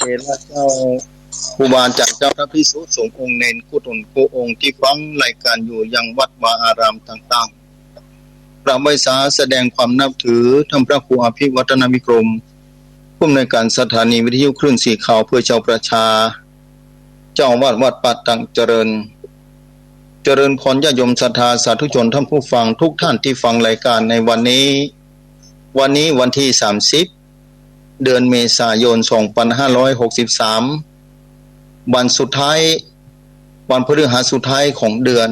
เอละเจ้าครูบาอาจารย์เจ้าพระภิกษุสงฆ์องค์เนนกุศลโกองค์ที่ฟังรายการอยู่ยังวัดวาอารามต่างๆพระไวยสาแสดงความนับถือท่านพระครูอภิวัฒนวิกรมผู้อำนวยการสถานีวิทยุคลื่นสีขาวเพื่อชาวประชาเจ้าอาวาสวัดป่าตังเจริญพรญาติโยมศรัทธาสาธุชนท่านผู้ฟังทุกท่านที่ฟังรายการในวันนี้วันที่30เดือนเมษายน2563วันสุดท้ายวันพฤหัสสุดท้ายของเดือน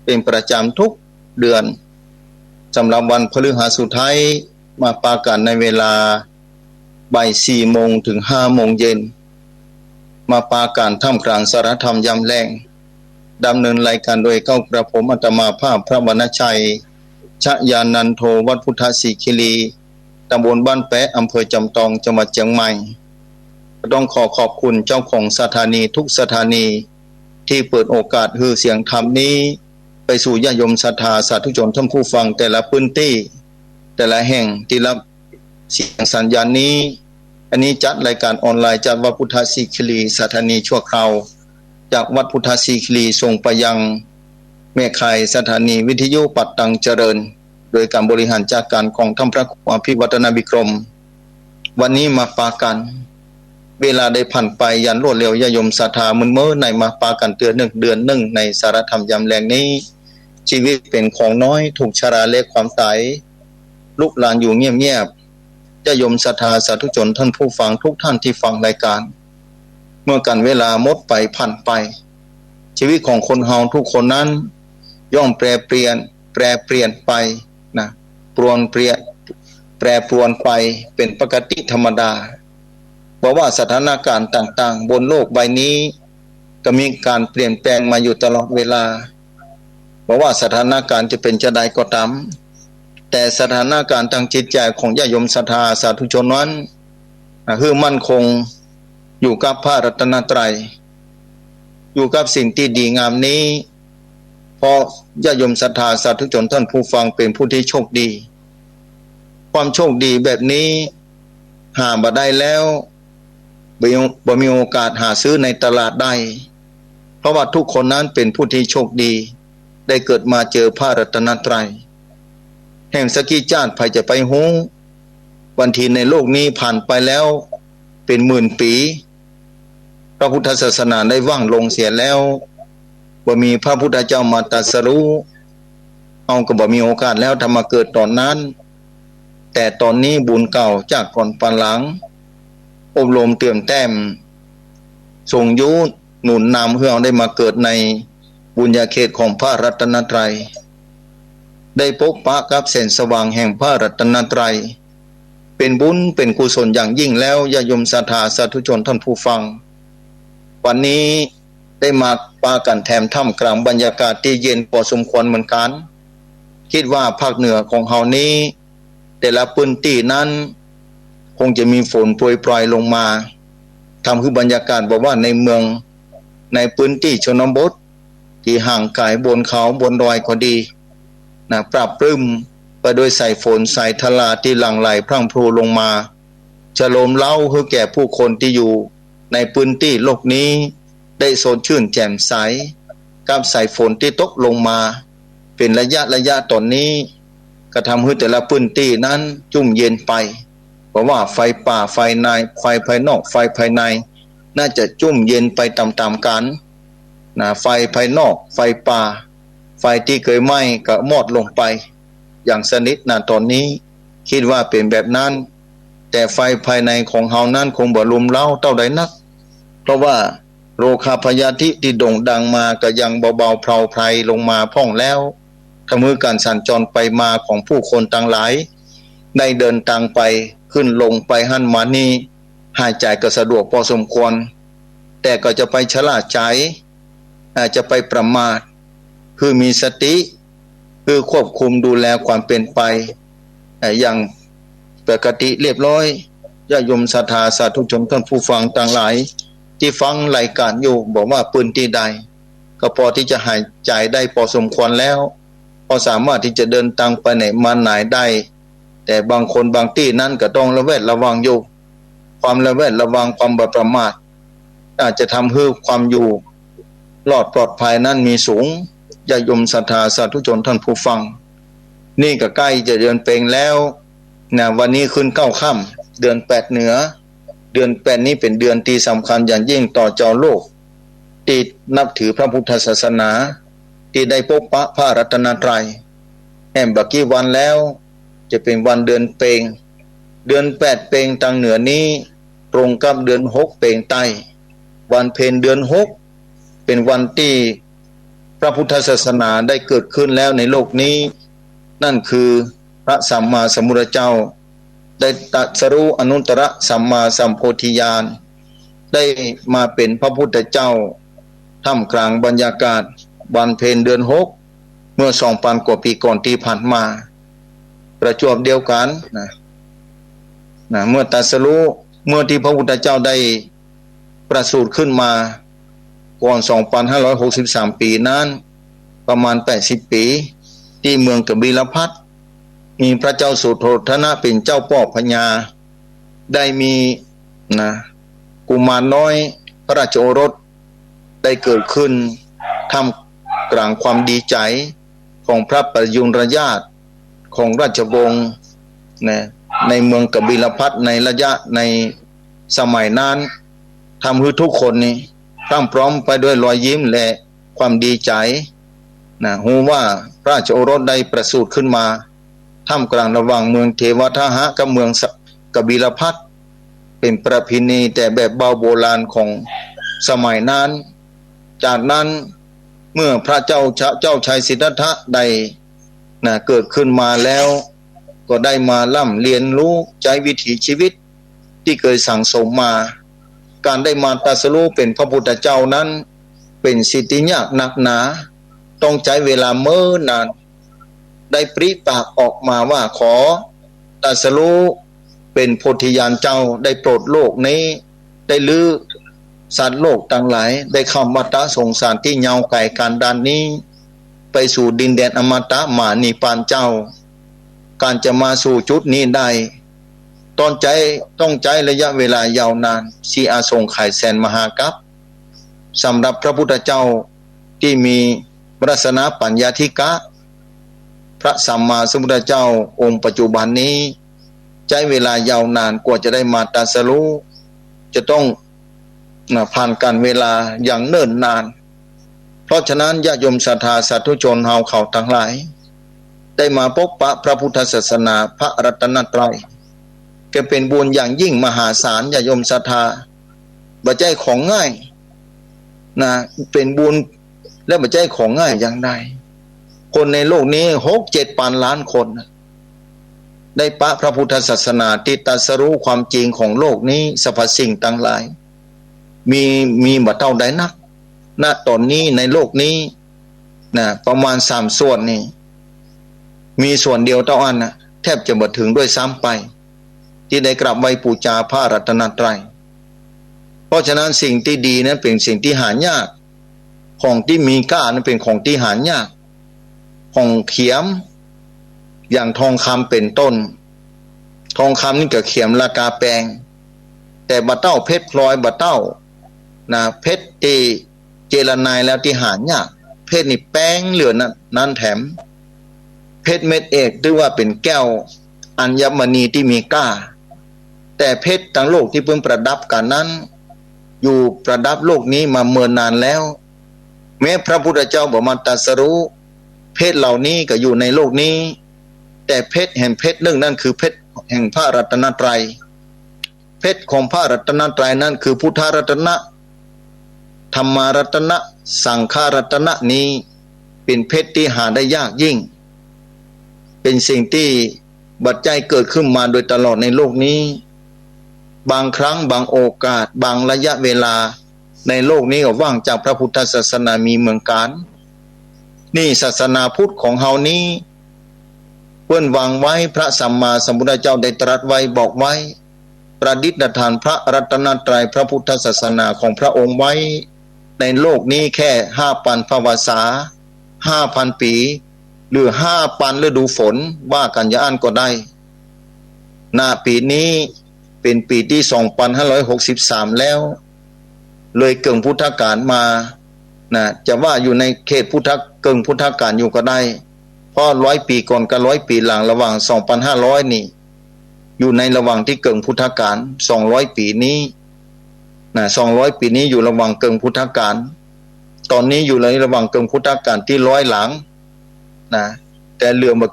เป็นประจำทุกเดือนสำหรับวันพฤหัสสุดท้ายมาปากันในเวลาบ่าย 4 โมงถึง 5 โมงเย็นมาปากันท่ามกลางสารธรรมยามแลงดำเนินรายการโดยเข้ากระผมอาตมาภาพพระวรรณชัยชยานันโทวัดพุทธศิคิรีตำบลบ้านแปะอำเภอจำตองจังหวัดเชียงใหม่ต้องขอบคุณเจ้าของสถานีทุกสถานีที่เปิดโอกาสให้เสียงธรรมนี้ไปสู่ญาติโยมศรัทธาสาธุชนท่านผู้ฟังแต่ละพื้นที่แต่ละแห่งที่รับเสียงสัญญาณนี้อันนี้จัดรายการออนไลน์จากวัดพุทธศิคิรีสถานีชั่วคราวจากวัดพุทธศิคิรีส่งไปยังแม่ข่ายสถานีวิทยุปัตตังเจริญโดยการบริหารจากการของท่านพระครูอภิวัฒนวิกรมวันนี้มาปากันเวลาได้ผ่านไปยันรวดเร็วญาติโยมศรัทธามึนเมื่อในมาปากันเดือนหนึ่งในสารธรรมยามแลงนี้ชีวิตเป็นของน้อยถูกชราเล็กความตายลุกลานอยู่เงียบๆญาติโยมศรัทธาสาธุชนท่านผู้ฟังทุกท่านที่ฟังรายการเมื่อกันเวลาหมดไปผ่านไปชีวิตของคนเฮาทุกคนนั้นย่อมแปรเปลี่ยนไปนะแปรปรวนไปเป็นปกติธรรมดาเพราะว่าสถานการณ์ต่างๆบนโลกใบนี้ก็มีการเปลี่ยนแปลงมาอยู่ตลอดเวลาเพราะว่าสถานการณ์จะเป็นจะใดก็ตามแต่สถานการณ์ทางจิตใจของญาติโยมศรัทธาสาธุชนนั้นคือมั่นคงอยู่กับพระรัตนตรัยอยู่กับสิ่งที่ดีงามนี้เพราะญาติโยมศรัทธาสาธุชนท่านผู้ฟังเป็นผู้ที่โชคดีความโชคดีแบบนี้หาบ่ได้แล้วบ่มีโอกาสหาซื้อในตลาดได้เพราะว่าทุกคนนั้นเป็นผู้ที่โชคดีได้เกิดมาเจอพระรัตนตรัยแห่งสกิจาตไผจะไปฮู้วันที่ในโลกนี้ผ่านไปแล้วเป็นหมื่นปีพระพุทธศาสนาได้ว่างลงเสียแล้วบ่มีพระพุทธเจ้ามาตรัสรู้เอาก็บ่มีโอกาสแล้วถ้ามาเกิดตอนนั้นแต่ตอนนี้บุญเก่าจากก่อนปานหลังอบรมเตือนแต้มส่งยุหนุนนำให้เราได้มาเกิดในบุญญาเขตของพระรัตนตรัยได้พบปะกับแสงสว่างแห่งพระรัตนตรัยเป็นบุญเป็นกุศลอย่างยิ่งแล้วญาติโยมศรัทธาสาธุชนท่านผู้ฟังวันนี้ได้มาปากันแถมถ้ำกลางบรรยากาศที่เย็นพอสมควรเหมือนกันคิดว่าภาคเหนือของเฮานี้แต่ละพื้นที่นั้นคงจะมีฝนโปรยปลายลงมาทำคือบรรยากาศบอกว่าในเมืองในพื้นที่ชนบทที่ห่างไกลบนเขาบนดอยก็ดีนะปรับปรื้มไปโดยสายฝนสายทลาที่หลั่งไหลพรั่งพรูลงมาจะโลมเล้าให้แก่ผู้คนที่อยู่ในพื้นที่โลกนี้ได้สดชื่นแจ่มใสกับสายฝนที่ตกลงมาเป็นระยะตอนนี้ก็ทำให้แต่ละพื้นที่นั้นชุ่มเย็นไปเพราะว่าไฟป่าไฟในไฟภายนอกไฟภายในน่าจะชุ่มเย็นไปตามๆกันนะไฟภายนอกไฟป่าไฟที่เคยไหม้ก็มอดลงไปอย่างสนิทนะตอนนี้คิดว่าเป็นแบบนั้นแต่ไฟภายในของเฮานั้นคงบ่ลุมเล้าเท่าใดนักเพราะว่าโรคาพยาธิที่โด่งดังมาก็ยังเบาๆเพลาไพรลงมาพ่องแล้วทำให้การสัญจรไปมาของผู้คนต่างหลายได้เดินทางไปขึ้นลงไปหั่นมานี่หายใจก็สะดวกพอสมควรแต่ก็จะไปชะล่าใจอาจจะไปประมาทคือมีสติคือควบคุมดูแลความเป็นไปอย่างปกติเรียบร้อยญาติโยมศรัทธาสาธุชนท่านผู้ฟังต่างหลายที่ฟังรายการอยู่บอกว่าพื้นที่ใดก็พอที่จะหายใจได้พอสมควรแล้วพอสามารถที่จะเดินทางไปไหนมาไหนได้แต่บางคนบางที่นั้นก็ต้องระแวดระวังอยู่ ความระแวดระวังความบ่ประมาทอาจจะทำให้ความอยู่รอดปลอดภัยนั้นมีสูงญาติโยมศรัทธาสาธุชนท่านผู้ฟังนี่ก็ใกล้จะเดือนเพ็ญแล้วนะวันนี้ขึ้น9 ค่ำเดือน8เหนือเดือน8นี้เป็นเดือนที่สำคัญอย่างยิ่งต่อเจ้าโลกที่นับถือพระพุทธศาสนาที่ได้พบปะพระรัตนตรัยแห่งบักกี้วันแล้วจะเป็นวันเดือนเพ็ญเดือน8เพ็ญทางเหนือนี้ตรงกับเดือน6เพ็ญใต้วันเพ็ญเดือน6เป็นวันที่พระพุทธศาสนาได้เกิดขึ้นแล้วในโลกนี้นั่นคือพระสัมมาสัมพุทธเจ้าได้ตรัสรู้อนุตตรสัมมาสัมโพธิญาณได้มาเป็นพระพุทธเจ้าท่ามกลางบรรยากาศวันเพ็ญเดือน6เมื่อ 2,000 กว่าปีก่อนที่ผ่านมาประจวบเดียวกันนะเมื่อตรัสรู้เมื่อที่พระพุทธเจ้าได้ประสูติขึ้นมาก่อน 2,563 ปีนั้นประมาณ80 ปีที่เมืองกบิลพัสมีพระเจ้าสุโธทนะเป็นเจ้าป่อพญาได้มีกุมารน้อยพระราชโอรสได้เกิดขึ้นท่ามกลางความดีใจของพระประยุรญาติของราชวงศ์ในเมืองกบิลพัสในระยะในสมัยนั้นทำให้ทุกคนนี้พร้อมไปด้วยรอยยิ้มและความดีใจฮู้ว่าพระราชโอรสได้ประสูติขึ้นมาท่ามกลางระหว่างเมืองเทวทหะกับเมืองกบิลพัสเป็นประเพณีแต่แบบเบาโบราณของสมัยนั้นจากนั้นเมื่อพระเจ้าชัยสิทธัตถะได้เกิดขึ้นมาแล้วก็ได้มาล่ำเรียนรู้ใจวิถีชีวิตที่เคยสั่งสมมาการได้มาตรัสรู้เป็นพระพุทธเจ้านั้นเป็นสิทธิยากหนักหนาต้องใช้เวลาเมื่อนานได้ปริปากออกมาว่าขอตรัสรู้เป็นโพธิญาณเจ้าได้โปรดโลกนี้ได้ลื้อสัตว์โลกทั้งหลายได้เข้าวัฏสงสารที่ยาวไกลการดานนี้ไปสู่ดินแดนอมตะมหานิพพานเจ้าการจะมาสู่จุดนี้ได้ต้องใจระยะเวลายาวนานสีอาสงไขยแสนมหากัปสำหรับพระพุทธเจ้าที่มีวรัสนะปัญญาธิกะพระสัมมาสัมพุทธเจ้าองค์ปัจจุบันนี้ใช้เวลายาวนานกว่าจะได้มาตรัสรู้จะต้องผ่านการเวลาอย่างเนิ่นนานเพราะฉะนั้นญาติโยมศรัทธาสาธุชนเฮาเขาทั้งหลายได้มาพบปะพระพุทธศาสนาพระรัตนตรัยก็เป็นบุญอย่างยิ่งมหาศาลญาติโยมศรัทธาบ่ใช่ของง่ายเป็นบุญและบ่ใช่ของง่ายอย่างใดคนในโลกนี้6-7 พันล้านคนได้ปะพระพุทธศาสนาที่ตรัสรู้ความจริงของโลกนี้สรรพสิ่งทั้งหลายมีบ่เท่าใดนักณตอนนี้ในโลกนี้ประมาณ3 ส่วนนี่มีส่วนเดียวเท่านั้นแทบจะบ่ถึงด้วยซ้ำไปที่ได้กราบไหว้บูชาพระรัตนตรัยเพราะฉะนั้นสิ่งที่ดีนั้นเป็นสิ่งที่หายากของที่มีค่านั้นเป็นของที่หายากของเขียมอย่างทองคำเป็นต้นทองคำนี่ก็เขียมราคาแพงแต่บ่เต้าเพชรพลอยบ่เต้าเพชรที่เจรไนแล้วที่หายากเพชรนี่แป้งเหลือนั้นแถมเพชรเม็ดเอกถือว่าเป็นแก้วอัญมณีที่มีค่าแต่เพชรทั้งโลกที่เพิ่งประดับกันนั้นอยู่ประดับโลกนี้มาเมื่อนานแล้วแม้พระพุทธเจ้าบอกมาตรัสรู้เพชรเหล่านี้ก็อยู่ในโลกนี้แต่เพชรแห่งเพชรหนึ่งนั่นคือเพชรแห่งพระรัตนตรัยเพชรของพระรัตนตรัยนั้นคือพุทธรัตนะธรรมรัตนะสังฆรัตนะนี้เป็นเพชรที่หาได้ยากยิ่งเป็นสิ่งที่บัดใจเกิดขึ้นมาโดยตลอดในโลกนี้บางครั้งบางโอกาสบางระยะเวลาในโลกนี้ก็ว่างจากพระพุทธศาสนามีเมืองการนี่ศาสนาพุทธของเฮานี้เพิ่นวางไว้พระสัมมาสัมพุทธเจ้าได้ตรัสไว้บอกไว้ประดิษฐานพระรัตนตรัยพระพุทธศาสนาของพระองค์ไว้ในโลกนี้แค่ 5,000 พรรษา 5,000 ปีหรือ 5,000 ฤดูฝนว่ากันอย่าอ่านก็ได้หน้าปีนี้ เป็นปีที่2563แล้วเลยเกิงพุทธกาลมานะจะว่าอยู่ในเขตพุทธเกิงพุทธกาลอยู่ก็ได้เพราะ100 ปีก่อนกับ100 ปีหลังระหว่าง2,500นี่อยู่ในระหว่างที่เกิงพุทธกาล200 ปีนี้นะ200 ปีนี้อยู่ระหว่างเกิงพุทธกาลตอนนี้อยู่ในระหว่างเกิงพุทธกาลที่100หลังนะแต่เหลือเมื่อ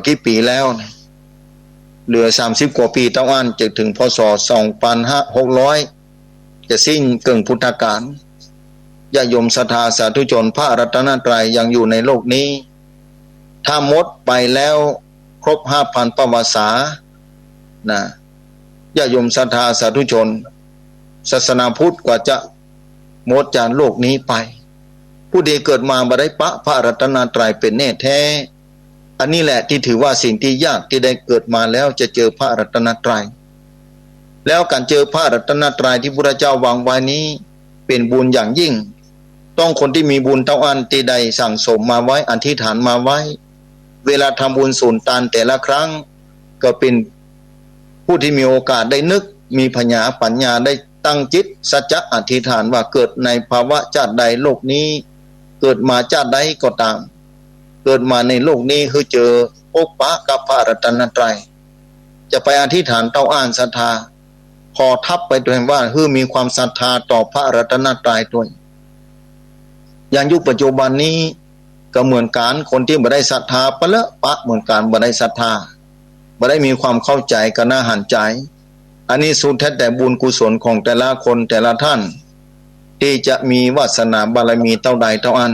กี้ปีแล้วนะเหลือ30 กว่าปีต้องอ่านจะถึงพศ2,600จะสิ้นเกิงพุทธกาลญาติโยมศรัทธาสาธุชนพระรัตนตรัยยังอยู่ในโลกนี้ถ้าหมดไปแล้วครบ 5,000 ประวัติศาสตร์นะญาติโยมศรัทธาสาธุชนศาสนาพุทธกว่าจะหมดจากโลกนี้ไปผู้ใดเกิดมาบ่ได้ปะพระรัตนตรัยเป็นแน่แท้อันนี้แหละที่ถือว่าสิ่งที่ยากที่ได้เกิดมาแล้วจะเจอพระรัตนตรัยแล้วการเจอพระรัตนตรัยที่พระเจ้าวางไว้นี้เป็นบุญอย่างยิ่งต้องคนที่มีบุญเท่าอันที่ใดสั่งสมมาไว้อธิษฐานมาไว้เวลาทำบุญสูญตานแต่ละครั้งก็เป็นผู้ที่มีโอกาสได้นึกมีปัญญาได้ตั้งจิตสัจจะอธิษฐานว่าเกิดในภาวะชาติใดโลกนี้เกิดมาชาติใดก็ตามเกิดมาในโลกนี้คือเจอพบปะกับพระรัตนตรัยจะไปอธิษฐานเต้าอ้านศรัทธาพอทับไปด้วยว่าคือมีความศรัทธาต่อพระรัตนตรัยด้วยอย่างยุคปัจจุบันนี้ก็เหมือนกันคนที่บ่ได้ศรัทธาปะละปะเหมือนกันบ่ได้ศรัทธาบ่ได้มีความเข้าใจก็น่าหันใจอันนี้สุดแท้แต่บุญกุศลของแต่ละคนแต่ละท่านที่จะมีวาสนาบารมีเท่าใดเท่าอัน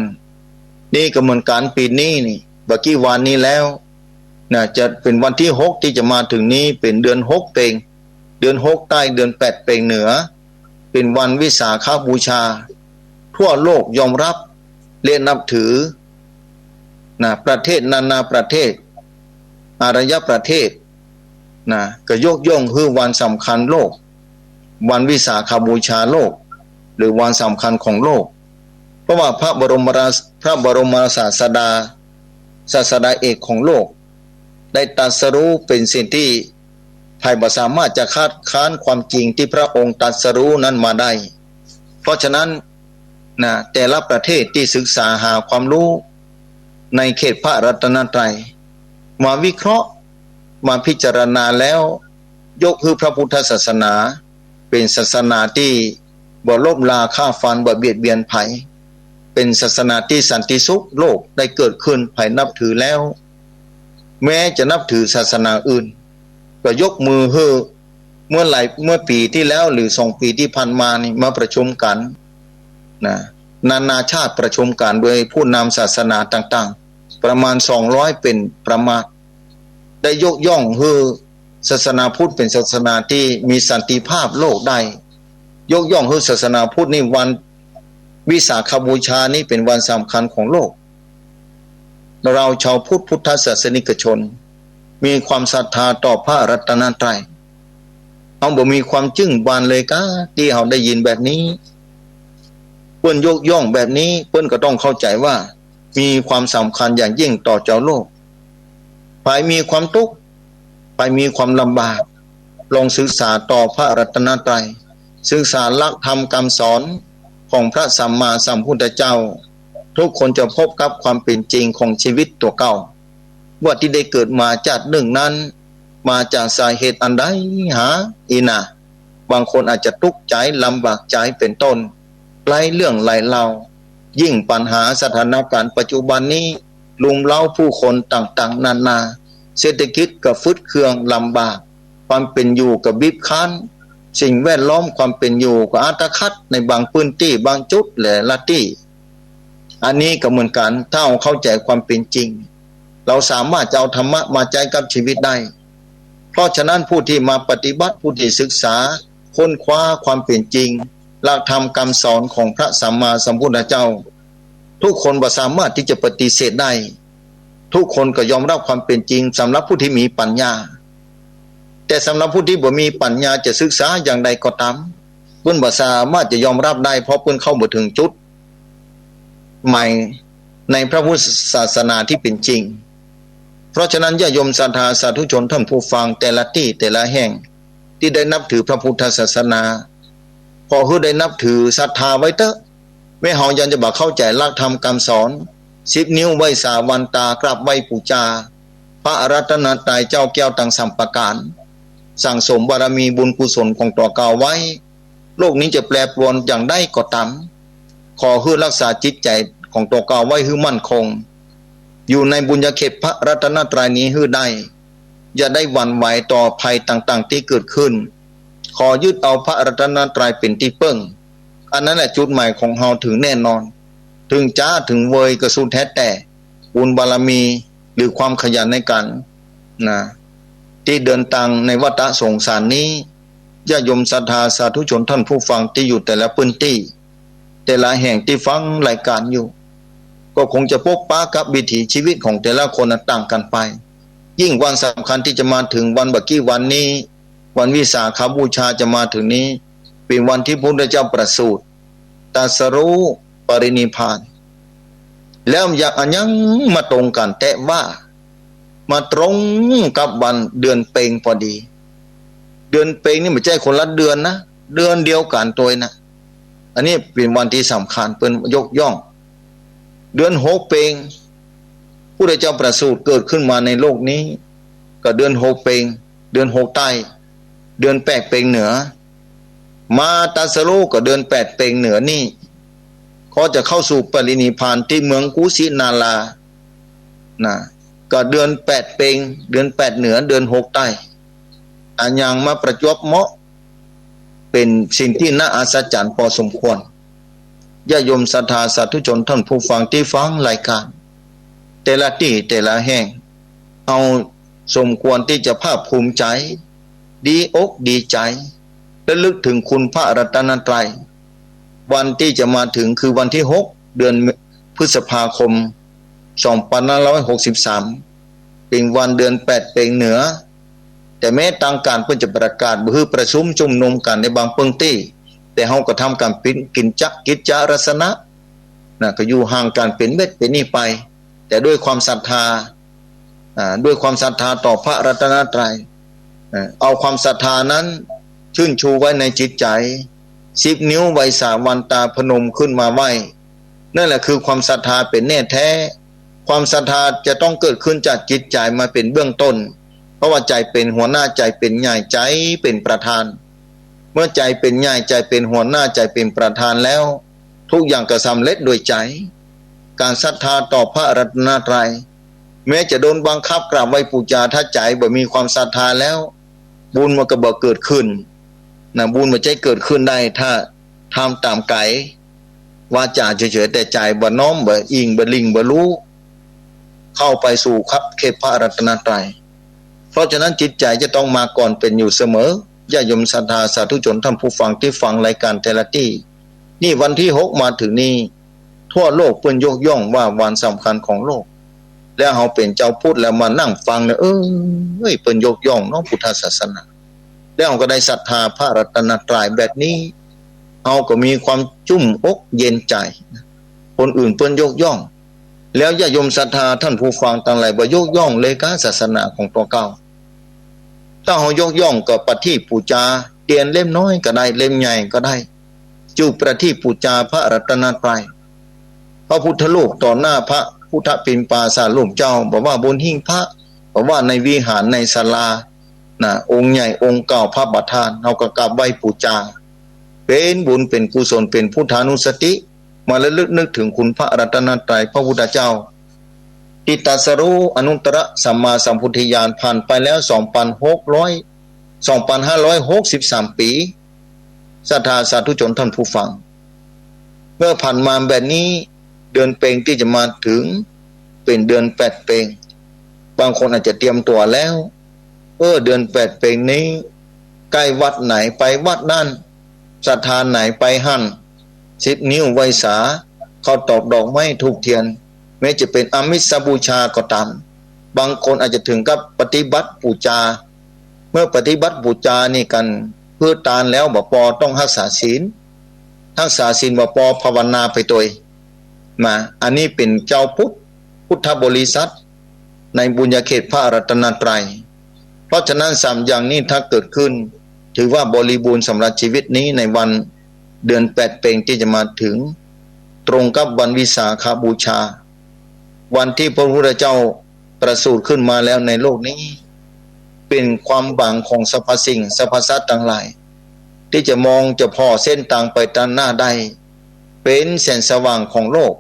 นี่ก็เหมือนกันปีนี้นี่เมื่อกี้วันนี้แล้วน่าจะเป็นวันที่6ที่จะมาถึงนี้เป็นเดือน6เปงเดือน6ใต้เดือน8เปงเหนือเป็นวันวิสาขบูชาทั่วโลกยอมรับเรียนนับถือนะประเทศนานาประเทศอารยประเทศนะก็ยกย่องคือวันสำคัญโลกวันวิสาขบูชาโลกหรือวันสำคัญของโลกเพราะว่าพระบรมศาสดาเอกของโลกได้ตรัสรู้เป็นสิ่งที่ใครบ่สามารถจะคาดค้านความจริงที่พระองค์ตรัสรู้นั้นมาได้เพราะฉะนั้นนะแต่ละประเทศที่ศึกษาหาความรู้ในเขตพระรัตนตรัยมาวิเคราะห์มาพิจารณาแล้วยกคือพระพุทธศาสนาเป็นศาสนาที่บ่ลบลาฆ่าฟันบ่เบียดเบียนไผเป็นศาสนาที่สันติสุขโลกได้เกิดขึ้นไผนับถือแล้วแม้จะนับถือศาสนาอื่นก็ยกมือเฮ้อเมื่อปีที่แล้วหรือ2 ปีที่ผ่านมานี่มาประชุมกันนะนานาชาติประชุมกันโดยผู้นำศาสนาต่างๆประมาณ200เป็นประมาณได้ยกย่องคือศาสนาพุทธเป็นศาสนาที่มีสันติภาพโลกได้ยกย่องคือศาสนาพุทธนี่วันวิสาขบูชานี้เป็นวันสำคัญของโลกเราชาวพุทธศาสนิกชนมีความศรัทธาต่อพระรัตนตรัยเอาบ่มีความจึ้งบานเลยก็ที่เราได้ยินแบบนี้เพิ่นยกย่องแบบนี้เพิ่นก็ต้องเข้าใจว่ามีความสำคัญอย่างยิ่งต่อเจ้าโลกไปมีความทุกข์ไปมีความลำบากลองศึกษาต่อพระรัตนตรัยศึกษาหลักธรรมคำสอนของพระสัมมาสัมพุทธเจ้าทุกคนจะพบกับความเป็นจริงของชีวิตตัวเก่าว่าที่ได้เกิดมาจากหนึ่งนั้นมาจากสาเหตุอันใดหาอีน่ะบางคนอาจจะทุกข์ใจลำบากใจเป็นต้นหลายเรื่องหลายเล่ายิ่งปัญหาสถานการณ์ปัจจุบันนี้ลุมเล้าผู้คนต่างๆนานาเศรษฐกิจก็ฟุดเคืองลำบากความเป็นอยู่ก็บีบคั้นสิ่งแวดล้อมความเป็นอยู่ก็อาตคัดในบางพื้นที่บางจุดและละที่อันนี้ก็เหมือนกันถ้าเราเข้าใจความเป็นจริงเราสามารถจะเอาธรรมะมาใจกับชีวิตได้เพราะฉะนั้นผู้ที่มาปฏิบัติผู้ที่ศึกษาค้นคว้าความเป็นจริงหลักธรรมคำสอนของพระสัมมาสัมพุทธเจ้าทุกคนบ่สามารถที่จะปฏิเสธได้ทุกคนก็ยอมรับความเป็นจริงสำหรับผู้ที่มีปัญญาแต่สำหรับผู้ที่บ่มีปัญญาจะศึกษาอย่างใดก็ตามเพิ่นบ่สามารถจะยอมรับได้เพราะเพิ่นเข้าบ่ถึงจุดใหม่ในพระพุทธศาสนาที่เป็นจริงเพราะฉะนั้นญาติโยมศรัทธาสาธุชนท่านผู้ฟังแต่ละที่แต่ละแห่ง ที่ได้นับถือพระพุทธศาสนาพอคือได้นับถือศรัทธาไว้เถอะไม่เฮายันจะบอกเข้าใจหลักธรรมคำสอน10 นิ้วไหว้สาวันตากราบไหว้ปูจาพระรัตนตรัยเจ้าแก้วต่างสัมปการสั่งสมบารมีบุญกุศลของตัวเก่าไว้โลกนี้จะแปรปรวนอย่างได้ก็ตามขอให้รักษาจิตใจของตัวเก่าไว้ให้มั่นคงอยู่ในบุญญาเขตพระรัตนตรัยนี้ให้ได้อย่าได้หวั่นไหวต่อภัยต่างๆที่เกิดขึ้นขอยึดเอาพระรัตนตรัยเป็นที่พึ่งอันนั้นแหละจุดหมายของเฮาถึงแน่นอนถึงจ้าถึงเวยกระสุนแท้แต่บุญบารมีหรือความขยันในการที่เดินทางในวัฏสงสารนี้ญาติโยมศรัทธาสาธุชนท่านผู้ฟังที่อยู่แต่ละพื้นที่แต่ละแห่งที่ฟังรายการอยู่ก็คงจะพบปะกับวิถีชีวิตของแต่ละคนต่างกันไปยิ่งวันสำคัญที่จะมาถึงวันบักกี้วันนี้วันวิสาขบูชาจะมาถึงนี้เป็นวันที่พระพุทธเจ้าประสูติตรัสรู้ปรินิพพานแล้วอยากอันยังมาตรงกันแต่ว่ามาตรงกับวันเดือนเพ็ญพอดีเดือนเพ็ญนี่ไม่ใช่คนละเดือนนะเดือนเดียวกันตัวนะอันนี้เป็นวันที่สำคัญเป็นยกย่องเดือน6เพ็ญพระพุทธเจ้าประสูติเกิดขึ้นมาในโลกนี้ก็เดือน6เพ็ญเดือน6ใต้เดือน8เพ็ญเหนือมาตรัสรู้ก็เดือน8เพ็ญเหนือนี่เขาจะเข้าสู่ปรินิพพานที่เมืองกุสินาราก็เดือน8เพ็ญเดือน8เหนือเดือน6ใต้อันยังมาประจวบเหมาะเป็นสิ่งที่น่าอัศจรรย์พอสมควรญาติโยมศรัทธาสาธุชนท่านผู้ฟังที่ฟังรายการแต่ละที่แต่ละแห่งเอาสมควรที่จะภาคภูมิใจดีอกดีใจและลึกถึงคุณพระรัตนตรัยวันที่จะมาถึงคือวันที่6เดือนพฤษภาคม2563เป็นวันเดือน8เพ็ญเหนือแต่แม้ทางการเพิ่นจะประกาศบ่ฮือประชุมชุมนุมกันในบางพื้นที่แต่เฮาก็ทำการกินจักกิจจารสนะก็อยู่ห่างกันเป็นเม็ดเป็นนี่ไปแต่ด้วยความศรัทธาด้วยความศรัทธาต่อพระรัตนตรัยเอาความศรัทธานั้นชื่นชูไว้ในจิตใจ10 นิ้วไหว้สาวันตาพนมขึ้นมาไหว้นั่นแหละคือความศรัทธาเป็นแน่แท้ความศรัทธาจะต้องเกิดขึ้นจากจิตใจมาเป็นเบื้องต้นเพราะว่าใจเป็นหัวหน้าใจเป็นใหญ่ใจเป็นประธานเมื่อใจเป็นใหญ่ใจเป็นหัวหน้าใจเป็นประธานแล้วทุกอย่างก็สำเร็จโดยใจการศรัทธาต่อพระรัตนตรัยแม้จะโดนบังคับกราบไหว้บูชาถ้าใจบ่มีความศรัทธาแล้วบุญมันก็บ่เกิดขึ้นบุญมันจะเกิดขึ้นได้ถ้าทำตามไกวาจาเฉยๆแต่ใจบ่น้อมบ่อิงบ่ลิงบ่รู้เข้าไปสู่ครับเขตพระรัตนตรัยเพราะฉะนั้นจิตใจจะต้องมาก่อนเป็นอยู่เสมอญาติโยมศรัทธาสาธุชนท่านผู้ฟังที่ฟังรายการแต่ละที่นี่วันที่6มาถึงนี้ทั่วโลกเพิ่นยกย่องว่าวันสำคัญของโลกแล้วเฮาเป็นเจ้าพุทธแล้วมานั่งฟังเนี่ยเพิ่นยกย่องเนาะพุทธศาสนาแล้วก็ได้ศรัทธาพระรัตนตรัยแบบนี้เฮาก็มีความจุ่มอกเย็นใจคนอื่นเพิ่นยกย่องแล้วญาติโยมศรัทธาท่านผู้ฟังทั้งหลายบ่ยกย่องเลยกะศาสนาของตัวเก่าถ้าเฮายกย่องก็ปฏิปูจาเตียนเล่มน้อยก็ได้เล่มใหญ่ก็ได้จูปฏิปูจาพระรัตนตรัยพระพุทธรูปต่อหน้าพระพุทธปิ่นปาสารูปเจ้าบอกว่าบนหิ้งพระบอกว่าในวิหารในศาลาองค์ใหญ่องค์เก่าพระประธานเฮาก็กราบไหว้บูชาเป็นบุญเป็นกุศลเป็นพุทธานุสติมาระลึกนึกถึงคุณพระรัตนตรัยพระพุทธเจ้าที่ตรัสรู้อนุตตรสัมมาสัมพุทธญาณผ่านไปแล้ว2,563 ปีศรัทธาสาธุชนท่านผู้ฟังเมื่อผ่านมาแบบนี้เดือนเพ็ญที่จะมาถึงเป็นเดือน8เพ็ญบางคนอาจจะเตรียมตัวแล้วเดือน8เพ็ญนี้ใกล้วัดไหนไปวัดนั่นศรัทธาไหนไปหั่น10 นิ้วไหว้สาเขาตอกดอกไม้ธูปเทียนแม้จะเป็นอามิสบูชาก็ตามบางคนอาจจะถึงกับปฏิบัติบูชาเมื่อปฏิบัติบูชานี่กันเพื่อตานแล้วบ่พอต้องรักษาศีลบ่พอภาวนาไปตัวมาอันนี้เป็นเจ้าพุทธบริษัทในบุญญาเขตพระรัตนตรัยเพราะฉะนั้น3อย่างนี้ถ้าเกิดขึ้น ถือว่าบริบูรณ์สำหรับชีวิตนี้ในวันเดือนแปดเพ็งที่จะมาถึงตรงกับวันวิสาขบูชาวันที่พระพุทธเจ้าประสูติขึ้นมาแล้วในโลกนี้เป็นความหวังของสรรพสิ่งสรรพสัตว์ทั้งหลายที่จะมองจะพอเส้นทางไปด้านหน้าได้เป็นแสงสว่างของโลก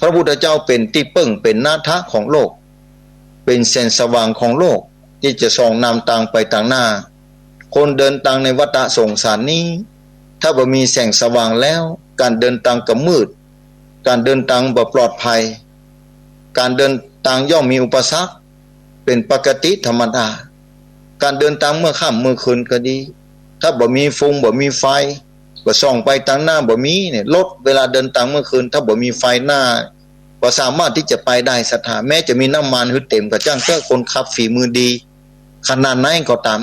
พระพุทธเจ้าเป็นที่พึ่งเป็นนาถะของโลกเป็นแสงสว่างของโลกที่จะส่องนำทางไปทางหน้าคนเดินทางในวัฏสงสารนี้ถ้าบ่มีแสงสว่างแล้วการเดินทางก็มืดการเดินทางบ่ปลอดภัยการเดินทางย่อมมีอุปสรรคเป็นปกติธรรมดาการเดินทางเมื่อค่ำเมื่อคืนก็ดีถ้าบ่มีฟงบ่มีไฟบ่ส่องไปทางหน้าบ่มีเนี่ยรถเวลาเดินทางเมื่อคืนถ้าบ่มีไฟหน้าบ่สามารถที่จะไปได้สถานแม้จะมีน้ำมันหรือเต็มก็จ้างเพื่อคนขับฝีมือดีขนาดไหนก็ตาม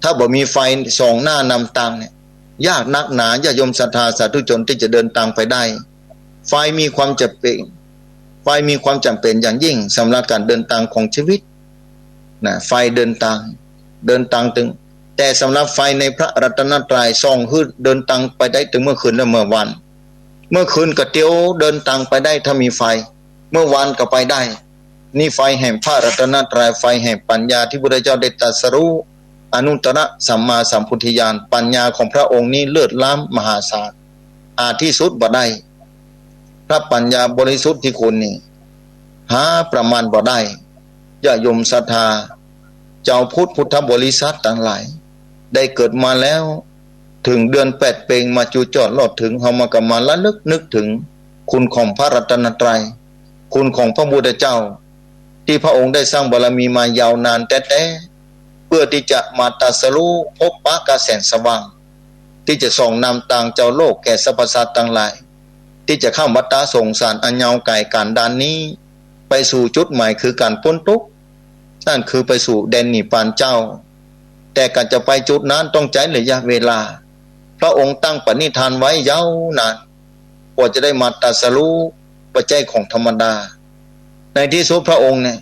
ถ้าบ่มีไฟส่องหน้านำทางเนี่ยยากนักหนาญาติโยมศรัทธาสาธุชนที่จะเดินทางไปได้ไฟมีความจำเป็นไฟมีความจำเป็นอย่างยิ่งสำหรับการเดินทางของชีวิตนะไฟเดินทางถึงแต่สำหรับไฟในพระรัตนตรัยส่องขึ้นเดินทางไปได้ถึงเมื่อคืนและเมื่อวันเมื่อคืนก็เตียวเดินทางไปได้ถ้ามีไฟเมื่อวานก็ไปได้นี่ไฟแห่งพระรัตนตรัยไฟแห่งปัญญาที่พระพุทธเจ้าได้ตรัสรู้อนุตตรสัมมาสัมพุทธญาณปัญญาของพระองค์นี้เลิศล้ำมหาศาลที่สุดบ่ได้พระปัญญาบริสุทธิ์ที่คุณนี่หาประมาณบ่ได้ญาติโยมศรัทธาเจ้าพุทธบริษัททั้งหลายได้เกิดมาแล้วถึงเดือนแปดเพ็งมาจูจอดลอดถึงเฮามากำมาละนึกถึงคุณของพระรัตนตรัยคุณของพระพุทธเจ้าที่พระองค์ได้สร้างบารมีมายาวนานแต่เพื่อที่จะมาตรัสรู้พบปะกระแสสว่างที่จะส่องนำทางเจ้าโลกแก่สรรพสัตว์ทั้งหลายที่จะข้ามวัฏสงสารอันยาวไกลการดานนี้ไปสู่จุดหมายคือการพ้นทุกข์นั่นคือไปสู่แดนนิพพานเจ้าแต่การจะไปจุดนั้นต้องใช้ระยะเวลาพระองค์ตั้งปณิธานไว้ยาวนานกว่าจะได้มาตรัสรู้ปัจจัยของธรรมดาในที่สุดพระองค์เนี่ย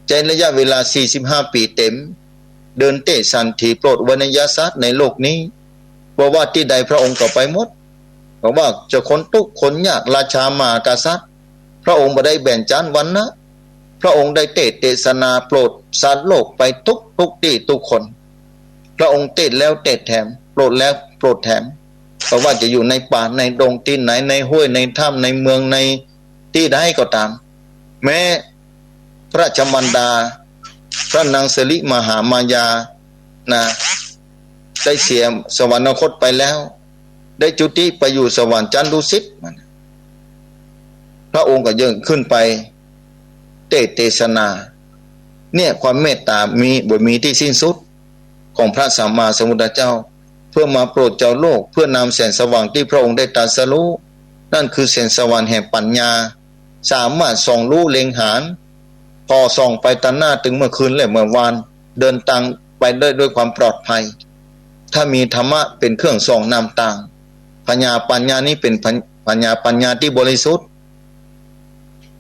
ใช้ระยะเวลา45ปีเต็มเดินเตะสันถีโปรดวรรณยสัตว์ในโลกนี้บอกว่าที่ใดพระองค์ก็ไปหมดบอกว่าจะคนทุกข์คนยากราชามหากษัตริย์พระองค์บ่ได้แบ่งจานวรรณะพระองค์ได้เทศนาโปรดสัตว์โลกไปทุกที่ทุกคนพระองค์เทศแล้วเทศแถมโปรดแล้วโปรดแถมเพราะว่าจะอยู่ในป่าในดงที่ไหนในห้วยในถ้ำในเมืองในที่ใดก็ตามแม้พระชมารดาพระนางสิริมหามายานะได้เสียสวรรคตไปแล้วได้จุติไปอยู่สวรรค์ชั้นดุสิตพระองค์ก็ยื่นขึ้นไปเทศนาเนี่ยความเมตตามีบ่มีที่สิ้นสุดของพระสัมมาสัมพุทธเจ้าเพื่อมาโปรดเจ้าโลกเพื่อนำแสงสว่างที่พระองค์ได้ตรัสรู้นั่นคือแสงสว่างแห่งปัญญาสามารถส่องรู้เล็งหานพอส่องไปตันหน้าถึงเมื่อคืนและเมื่อวานเดินทางไปได้ด้วยความปลอดภัยถ้ามีธรรมะเป็นเครื่องส่องนำทางปัญญานี้เป็นปัญญาที่บริสุทธิ์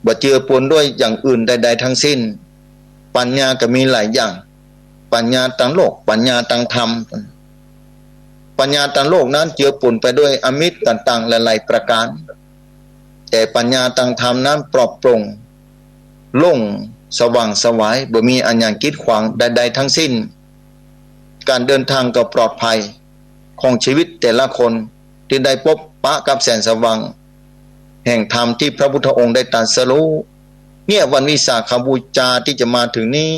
บ่เจือปนด้วยอย่างอื่นใดๆทั้งสิ้นปัญญาก็มีหลายอย่างปัญญาทางโลกปัญญาทางธรรมปัญญาทางโลกนั้นเจือปนไปด้วยอมิตรต่างๆหลายๆประการแต่ปัญญาทางธรรมนั้นปลอดโปร่งโล่งสว่างไสวบ่มีอันหยังกีดขวางใดๆทั้งสิ้นการเดินทางก็ปลอดภัยของชีวิตแต่ละคนที่ได้พบปะกับแสงสว่างแห่งธรรมที่พระพุทธองค์ได้ตรัสรู้เนี่ยวันวิสาขบูชาที่จะมาถึงนี้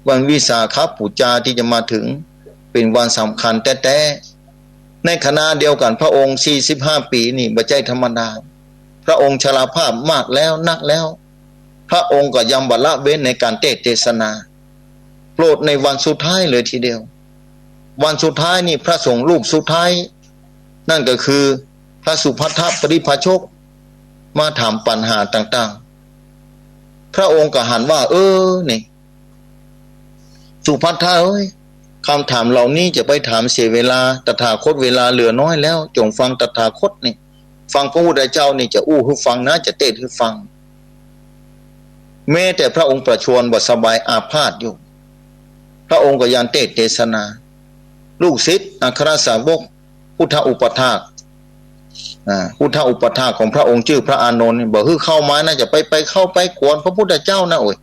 วันวิสาขบูชาที่จะมาถึงเป็นวันสำคัญแต่ในขณะเดียวกันพระองค์45ปีนี่บ่ใช่ธรรมดาพระองค์ชราภาพมากแล้วนักแล้วพระองค์ก็ยังบ่ละเว้นในการเทศนาโปรดในวันสุดท้ายเลยทีเดียววันสุดท้ายนี่พระสงฆ์รูปสุดท้ายนั่นก็คือพระสุภัททปริภาชกมาถามปัญหาต่างๆพระองค์ก็หันว่านี่สุภัททะเอ้ยคำถามเหล่านี้จะไปถามเสียเวลาตถาคตเวลาเหลือน้อยแล้วจงฟังตถาคตนี่ฟังพระพุทธเจ้านี่จะอู้ให้ฟังนะจะเทศให้ฟังแม้แต่พระองค์ประชวรบ่สบายอาพาธอยู่พระองค์ก็ยังเทศนา ลูกศิษย์อัครสาวกพุทธอุปถากพุทธอุปถากของพระองค์ชื่อพระอานนท์บอกคือเข้ามาน่าจะไปเข้าไปกวนพระพุทธเจ้านะโอ้ย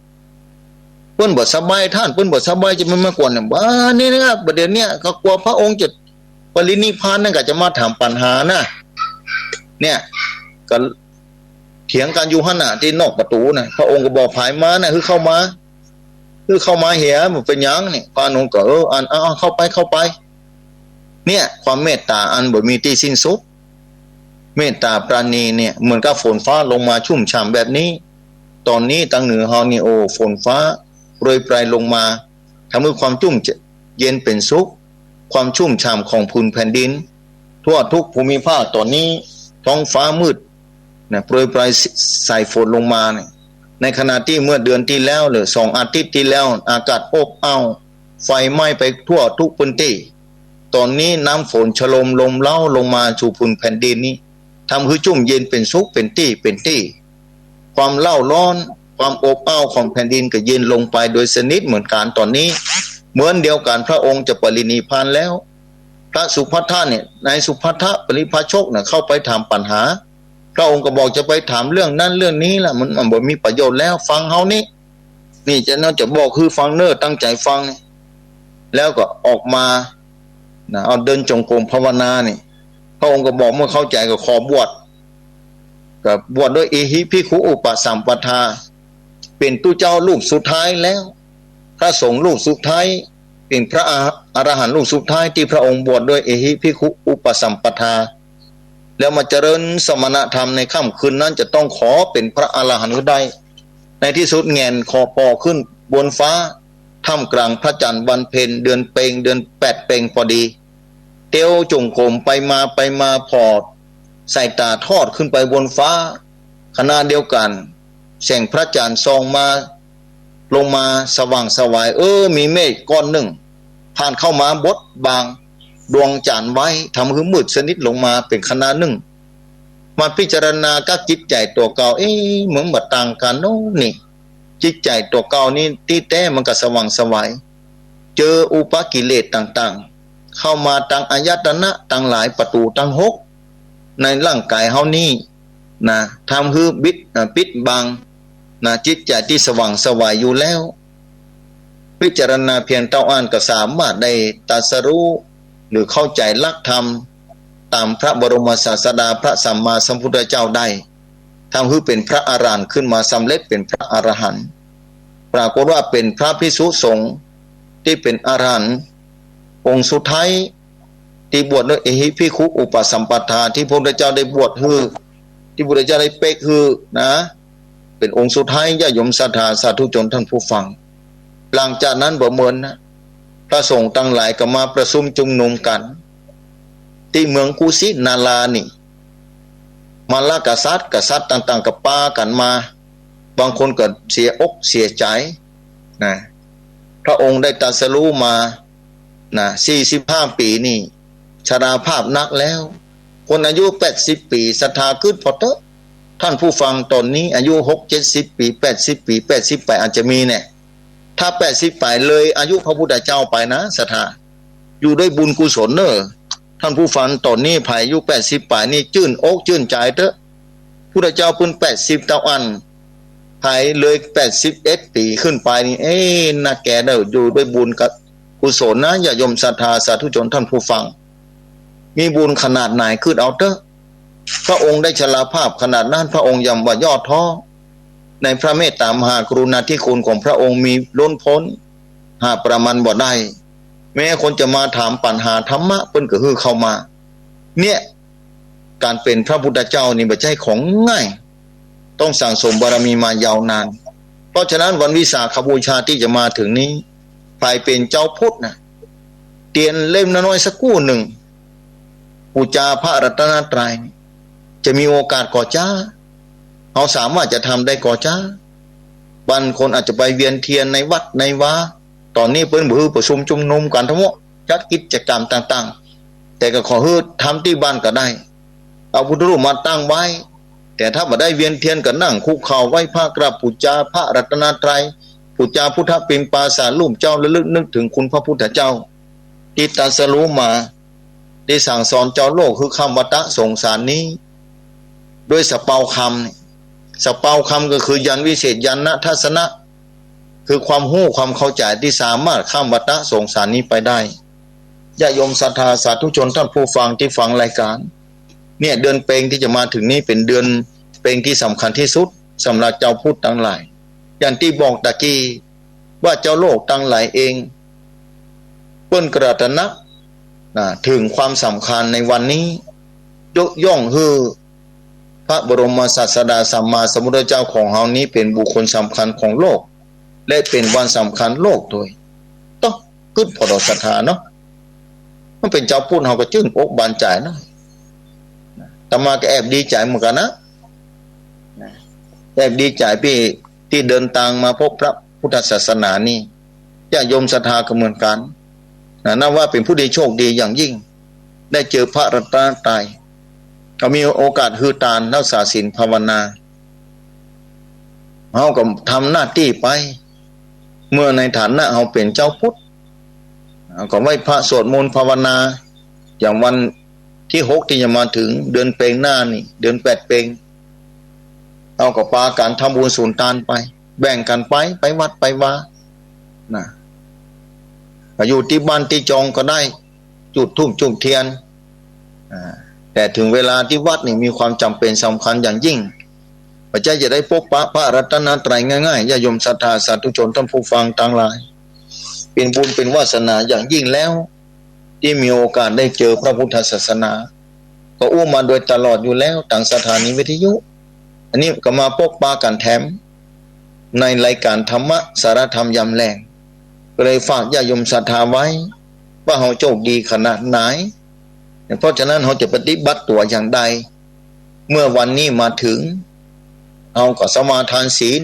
เพิ่นบ่สบายท่านเพิ่นบ่สบายจะไม่มากวนเนี่ยบ้านี่นะครับประเดี๋ยวนี้ก็กลัวพระองค์จะปรินิพพานนั่นก็จะมาถามปัญหานะเนี่ยก็เถียงกันอยู่หั่นน่ะที่นอกประตูน่ะพระองค์ก็บอกภายมาน่ะคือเข้ามาเหียมันเป็นหยังนี่พระอานนท์ก็เข้าไปเนี่ยความเมตตาอันบ่มีที่สิ้นสุดเมตตาปราณีเนี่ยเหมือนกับฝนฟ้าลงมาชุ่มฉ่ำแบบนี้ตอนนี้ทางเหนือเฮานี่โอ้ฝนฟ้าโปรยปลายลงมาทำให้ความชุ่มเย็นเป็นสุขความชุ่มฉ่ำของพื้นแผ่นดินทั่วทุกภูมิภาคตอนนี้ท้องฟ้ามืดนะโปรยปลายใส่ฝนลงมาเนี่ยในขณะที่เมื่อเดือนที่แล้วหรือ2 อาทิตย์ที่แล้วอากาศอบอ้าวไฟไหม้ไปทั่วทุกพื้นที่ตอนนี้น้ำฝนฉลมลมเล้าลงมาสู่พื้นแผ่นดินนี้ทำให้ชุ่มเย็นเป็นสุขเป็นที่ความเล่าร้อนความอบอ้าวของแผ่นดินก็เย็นลงไปโดยสนิทเหมือนกันตอนนี้เหมือนเดียวกันพระองค์จะปรินิพพานแล้วพระสุภัททะเนี่ยนายสุภัททะปริพาชกเนี่ยเข้าไปถามปัญหาพระองค์ก็บอกจะไปถามเรื่องนั้นเรื่องนี้ล่ะมันบ่มีประโยชน์แล้วฟังเฮานี่จะบอกคือฟังเน้อตั้งใจฟังแล้วก็ออกมาเอาเดินจงกรมภาวนานี่พระองค์ก็บอกเมื่อเข้าใจก็ขอบวชกับบวชด้วยเอหิภิกขุอุปสัมปทาเป็นตู้เจ้าลูกสุดท้ายแล้วพระสงฆ์ลูกสุดท้ายเป็นพระอรหันต์ลูกสุดท้ายที่พระองค์บวชด้วยเอหิภิกขุอุปสัมปทาแล้วมาเจริญสมณธรรมในค่ำคืนนั้นจะต้องขอเป็นพระอรหันต์ได้ในที่สุดแงนคอปอขึ้นบนฟ้าท่ามกลางพระจันทร์วันเพ็ญเดือนเพ็ญเดือน8 เพ็ญพอดีเตียวจงกรมไปมาพอดใส่ตาทอดขึ้นไปบนฟ้าขณะเดียวกันแสงพระจันทร์ส่องมาลงมาสว่างสวายมีเมฆก้อนหนึ่งผ่านเข้ามาบดบางดวงจันทร์ไว้ทำให้มืดสนิทลงมาเป็นคณะหนึ่งมาพิจารณาก็จิตใจตัวเก่าเหมือนบัดต่างกันโน่นี่จิตใจตัวเก่านี่ที่แท้มันก็สว่างสวายเจออุปกิเลสต่างๆเข้ามาตั้งอายตนะตั้งหลายประตูตั้ง6ในร่างกายเฮานี่นะทำให้ปิดบังนะจิตใจที่สว่างสวายอยู่แล้วพิจารณาเพียงเท่าอ่านก็สามารถได้ตรัสรู้หรือเข้าใจหลักธรรมตามพระบรมศาสดาพระสัมมาสัมพุทธเจ้าได้ทำให้เป็นพระอรหันต์ขึ้นมาสำเร็จเป็นพระอรหันต์ปรากฏว่าเป็นพระภิกษุสงฆ์ที่เป็นอรหันต์องค์สุดท้ายที่บวชด้วยเอหิภิกขุอุปสัมปทาที่พระพุทธเจ้าได้บวชคือที่พระพุทธเจ้าได้เป๊กคือนะเป็นองค์สุดท้ายญาติโยมศรัทธาสาธุชนท่านผู้ฟังหลังจากนั้นบ่เหมือนนะพระสงฆ์ทั้งหลายก็มาประชุมชุมนุมกันที่เมืองกุสินารานี่มาละกษัตริย์ต่างๆกับปากันมาบางคนก็เสียอกเสียใจนะพระองค์ได้ตรัสรู้มานะ45 ปีนี่ชราภาพนักแล้วคนอายุ80 ปีศรัทธาขึ้นพอเถอะท่านผู้ฟังตอนนี้อายุ60-70 ปี80 ปี80 ไปอาจจะมีเนี่ยถ้า80 ไปเลยอายุพระพุทธเจ้าไปนะศรัทธาอยู่ด้วยบุญกุศลเนอะท่านผู้ฟังตอนนี้ภายอายุ80 ไปนี่ชื่นอกชื่นใจเถอะพุทธเจ้าเพิ่น80เท่าอันภายเลย81 ปีขึ้นไปนี่น่าแก่เด้ออยู่ด้วยบุญกับกุศลนะอย่ายมศรัทธาสาธุชนท่านผู้ฟังมีบุญขนาดไหนขึ้นเอาเถอะพระองค์ได้ชราภาพขนาดนั้นพระองค์ย่อมว่าย่อท้อในพระเมตตามหากรุณาธิคุณของพระองค์มีล้นพ้นหาประมาณบ่ได้แม้คนจะมาถามปัญหาธรรมะเพิ่นก็ฮือเข้ามาเนี่ยการเป็นพระพุทธเจ้านี่บ่ใช่ของง่ายต้องสั่งสมบารมีมายาวนานเพราะฉะนั้นวันวิสาขบูชาที่จะมาถึงนี้ภายเป็นเจ้าพุทธนะเตียนเล่มน้อยสักกู้หนึ่งปูจาพระรัตนตรัยจะมีโอกาสก่อจ้าเขาสามารถจะทำได้ก่อจ้าบางคนอาจจะไปเวียนเทียนในวัดในวาตอนนี้เพิ่นบ่ประชุมชุมนุมกันทั้งหมดจัดกิจกรรมต่างๆแต่ก็ขอให้ทำที่บ้านก็ได้เอาพุทธรูปมาตั้งไว้แต่ถ้าบ่ได้เวียนเทียนก็นั่งคุกเข่าไหว้พระกราบปูจาพระรัตนตรัยปูจาพุทธปิมปาสารูปเจ้าระลึกนึกถึงคุณพระพุทธเจ้า ที่ตรัสรู้มาได้สั่งสอนเจ้าโลกคือคำวัตะสงสารนี้ด้วยสเปาคำสเปาคำก็คือยันวิเศษยันนะทัศนะคือความหู้ความเข้าใจที่สามารถข้ามวัฏสงสารนี้ไปได้ญาติโยมศรัทธาสาธุชนท่านผู้ฟังที่ฟังรายการเนี่ยเดือนเพ็ญที่จะมาถึงนี้เป็นเดือนเพ็ญที่สำคัญที่สุดสำหรับเจ้าพุทธทั้งหลายอย่างที่บอกตะกี้ว่าเจ้าโลกทั้งหลายเองเปิ้นกระตนะถึงความสำคัญในวันนี้ยกย่องคือพระบรมศาสดาสัมมาสัมพุทธเจ้าของเฮานี้เป็นบุคคลสำคัญของโลกและเป็นวันสำคัญโลกด้วยต้องขึ้นพอดศรัทธาเนาะมันเป็นเจ้าพุทธเฮาก็ชื่นอกบานใจเนาะแต่มาก็แอบดีใจเหมือนกันนะแอบดีใจพี่ที่เดินทางมาพบพระพุทธศาสนานี่ญาติโยมศรัทธาก็เหมือนกันนับว่าเป็นผู้ดีโชคดีอย่างยิ่งได้เจอพระรัตนตรัยก็มีโอกาสฮือตานรักษาศีลภาวนาเฮาก็ทำหน้าที่ไปเมื่อในฐานะเฮาเป็นเจ้าพุทธก็ไหว้พระสวดมนต์ภาวนาอย่างวันที่6ที่จะมาถึงเดือนเพ็ญหน้านี่เดือน8เพ็ญเอาก็ปาการทำบุญสุนทานไปแบ่งกันไปวัดไปวานะอยู่ที่บ้านที่จองก็ได้จุดธูปจุดเทียนแต่ถึงเวลาที่วัดนี่มีความจำเป็นสำคัญอย่างยิ่งพระเจ้าจะได้พบพระรัตนตรัยง่ายๆญาติโยมศรัทธาสาธุชนท่านผู้ฟังทั้งหลายเป็นบุญเป็นวาสนาอย่างยิ่งแล้วที่มีโอกาสได้เจอพระพุทธศาสนาก็อู้มาโดยตลอดอยู่แล้วทางสถานีวิทยุอันนี้ก็มาพบปะกันแถมในรายการธรรมะสารธรรมยามแลงก็เลยฝากญาติโยมศรัทธาไว้ว่าเฮาโชคดีขนาดไหนเพราะฉะนั้นเฮาจะปฏิบัติตัวอย่างใดเมื่อวันนี้มาถึงเอาก็สมาทานศีล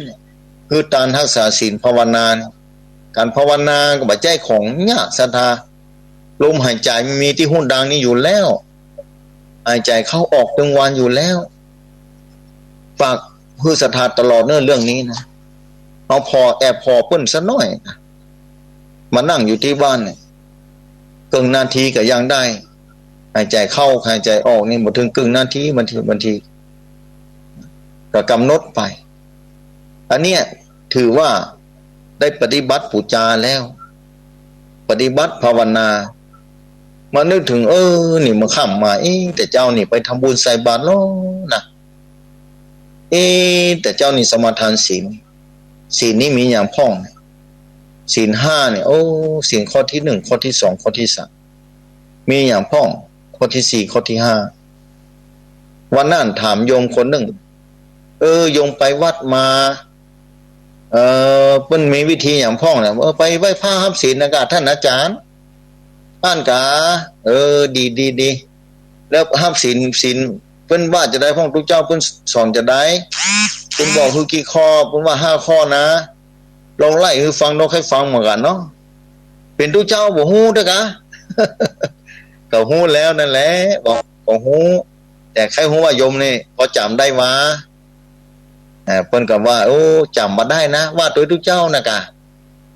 คือการรักษาศีลภาวนาการภาวนาก็บ่ใจของญาติศรัทธาลมหายใจมีที่หุ้นดังนี้อยู่แล้วหายใจเข้าออกตึงวันอยู่แล้วฝากคือศรัทธาตลอดเรื่องนี้นะเอาพอแอบพอเปิ้นซะหน่อยมานั่งอยู่ที่บ้านเนี่ยครึ่งนาทีก็ยังได้หายใจเข้าหายใจออกนี่บ่ถึงครึ่งนาทีบางทีก็กำหนดไปอันเนี้ยถือว่าได้ปฏิบัติปูจาแล้วปฏิบัติภาวนามานึกถึงนี่มาข้ามมาแต่เจ้านี่ไปทำบุญใส่บาตรแล้วนะแต่เจ้านี่สมาทานศีลนี่มีอย่างพ่องศีล5เนี่ยศีลข้อที่1ข้อที่2ข้อที่3มีอย่างพ่องข้อที่4ข้อที่5วันนั้นถามโยมคนหนึ่งโยมไปวัดมาเพิ่นมีวิธีอย่างพ่องน่ะไปไหว้พระรับศีลนะกะท่านอาจารย์ท่านกะดีแล้วรับศีลเพิ่นว่าจะได้พ่องทุกเจ้าเพิ่นสอนจะได้เพิ่นบอกคือกี่ข้อเพิ่นว่า5ข้อนะลองไล่คือฟังนกให้ฟังเหมือนกันเนาะเป็นทุกเจ้าบ่ฮู้เด้อกะ ก็ฮู้แล้วนั่นแหละบอกบ่ฮู้แต่ใครฮู้ว่าโยมนี่พอจำได้มาเพิ่นก็ว่าจำบ่ได้นะว่าตัวทุกเจ้านะกะ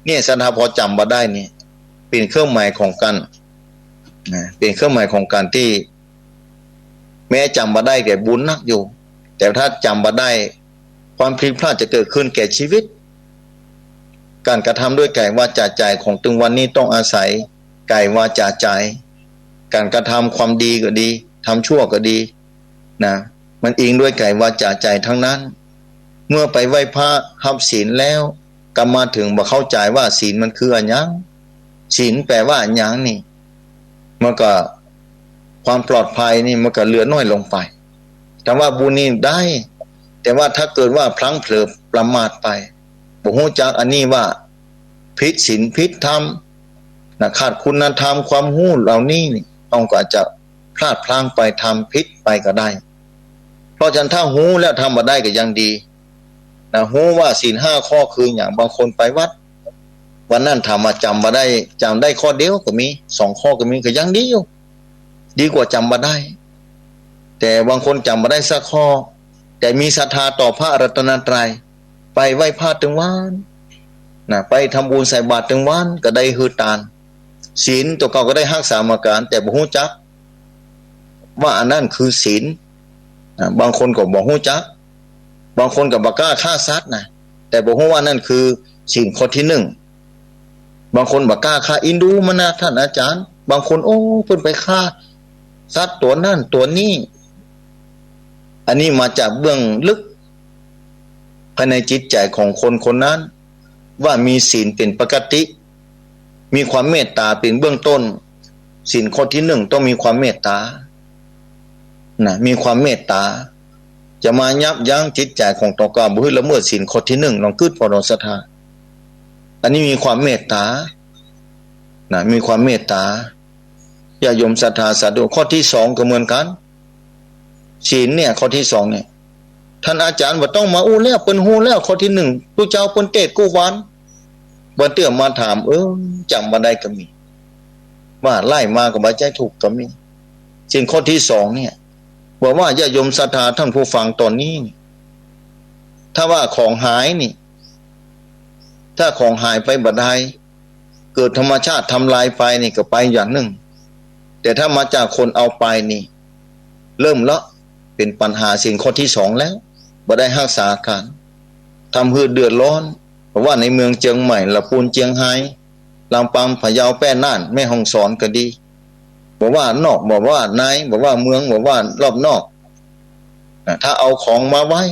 เนี่ยสันทาพอจำบ่ได้นี่เป็นเครื่องหมายของกันเป็นเครื่องหมายของการที่แม้จำบ่ได้แก่บุญนักอยู่แต่ถ้าจำบ่ได้ความผิดพลาดจะเกิดขึ้นแก่ชีวิตการกระทำด้วยกายวาจาใจของตึงวันนี้ต้องอาศัยกายวาจาใจการกระทำความดีก็ดีทำชั่วก็ดีนะมันอิงด้วยกายวาจาใจทั้งนั้นเมื่อไปไหว้พระรับศีลแล้วก็มาถึงบ่เข้าใจว่าศีลมันคืออันหยังศีลแปลว่าอันหยังนี่มันก็ความปลอดภัยนี่มันก็เหลือน้อยลงไปแต่ว่าบุญนี่ได้แต่ว่าถ้าเกิดว่าพลั้งเผลอประมาทไปบ่ฮู้จักอันนี้ว่าผิดศีลผิดธรรมขาดคุณธรรมความฮู้เหล่านี้นี่ต้องก็อาจจะพลาดพลั้งไปทำผิดไปก็ได้เพราะฉะนั้นถ้าฮู้แล้วทำบ่ได้ก็ยังดีฮู้ว่าศีล5ข้อคืออย่างบางคนไปวัดวันนั้นถามว่าจำบ่ได้ข้อเดียวก็มี2ข้อก็มีก็ยังดีอยู่ดีกว่าจำบ่ได้แต่บางคนจำบ่ได้สักข้อแต่มีศรัทธาต่อพระรัตนตรัยไปไหว้พระถึงวันไปทำบุญใส่บาตรถึงวันก็ได้ฮือตาน ศีลตัวเก่าก็ได้รักษามาการแต่บ่ฮู้จักว่าอันนั้นคือศีลบางคนก็บ่ฮู้จักบางคนก็บ่กล้าฆ่าสัตว์นะแต่บ่ฮู้ว่านั่นคือศีลข้อที่หนึ่งบางคนบ่กล้าฆ่าอินดูมานะท่านอาจารย์บางคนโอ้เพิ่นไปฆ่าสัตว์ตัวนั่นตัวนี้อันนี้มาจากเบื้องลึกภายในจิตใจของคนคนนั้นว่ามีศีลเป็นปกติมีความเมตตาเป็นเบื้องต้นศีลข้อที่หนึ่งต้องมีความเมตตานะมีความเมตตาจะมายับยั้งจิตใจของตกาบุให้ละเมิดศีลข้อที่หนึ่งลองกึดพอรศรัทธาอันนี้มีความเมตตานะมีความเมตตาญาโยมศรัทธาสาธุข้อที่สองก็เหมือนกันศีลเนี่ยข้อที่สองเนี่ยท่านอาจารย์ว่าต้องมาอู้แล้วเปิ้นฮู้แล้วข้อที่หนึ่งผู้เจ้าเปิ้นเทศกู้วันบ่เตื้อมาถามจำบ่ได้ก็มีว่าไล่มาก็บ่ใจถูกก็มีศีลข้อที่สองเนี่ยบอกว่าญาโยมศรัทธาท่านผู้ฟังตอนนี้ถ้าว่าของหายนี่ถ้าของหายไปบ่ได้เกิดธรรมชาติทำลายไปนี่ก็ไปอย่างหนึ่งแต่ถ้ามาจากคนเอาไปนี่เริ่มละเป็นปัญหาสิ่งข้อที่สองแล้วบ่ได้รักษาการทำให้เดือดร้อนเพราะว่าในเมืองเชียงใหม่ลำพูนเชียงไฮ้ลำปางพะเยาแป้น่านแม่ฮ่องสอนก็ดีบอกว่านอกบอกว่าในบอกว่าเมืองบอกว่ารอบนอกถ้าเอาของมาไว้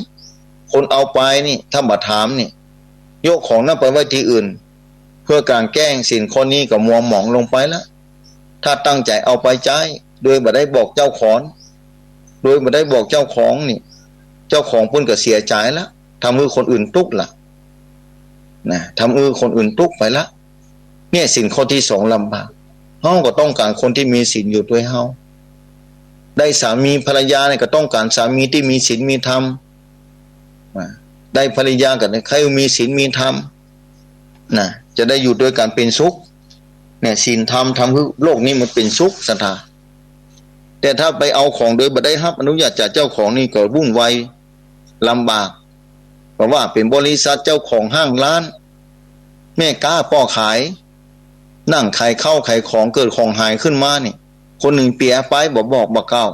คนเอาไปนี่ถ้ามาถามนี่โยกของนั้นไปไว้ที่อื่นเพื่อการแกล้งสินข้อนี้ก็มัวหมองลงไปแล้วถ้าตั้งใจเอาไปใช้โดยบ่ได้บอกเจ้าของโดยบ่ได้บอกเจ้าของนี่เจ้าของเพิ่นก็เสียใจแล้วทำให้คนอื่นทุกข์ล่ะนะทำให้คนอื่นทุกข์ไปละเนี่ยสินข้อที่สองลำบากเฮาก็ต้องการคนที่มีศีลอยู่ด้วยเฮาได้สามีภรรยาเนี่ยก็ต้องการสามีที่มีศีลมีธรรมได้ภรรยากับใครมีศีลมีธรรมนะจะได้อยู่ด้วยกันเป็นสุขเนี่ยศีลธรรมทำให้โลกนี้มันเป็นสุขศรัทธาแต่ถ้าไปเอาของโดยบ่ได้รับอนุญาตจากเจ้าของนี่ก็วุ่นวายลำบากเพราะว่าเป็นบริษัทเจ้าของห้างร้านแม่ค้าป้อขายนั่งขายข้าวขายของเกิดของหายขึ้นมานี่คนหนึ่งเปียไปบอกบ่เก้า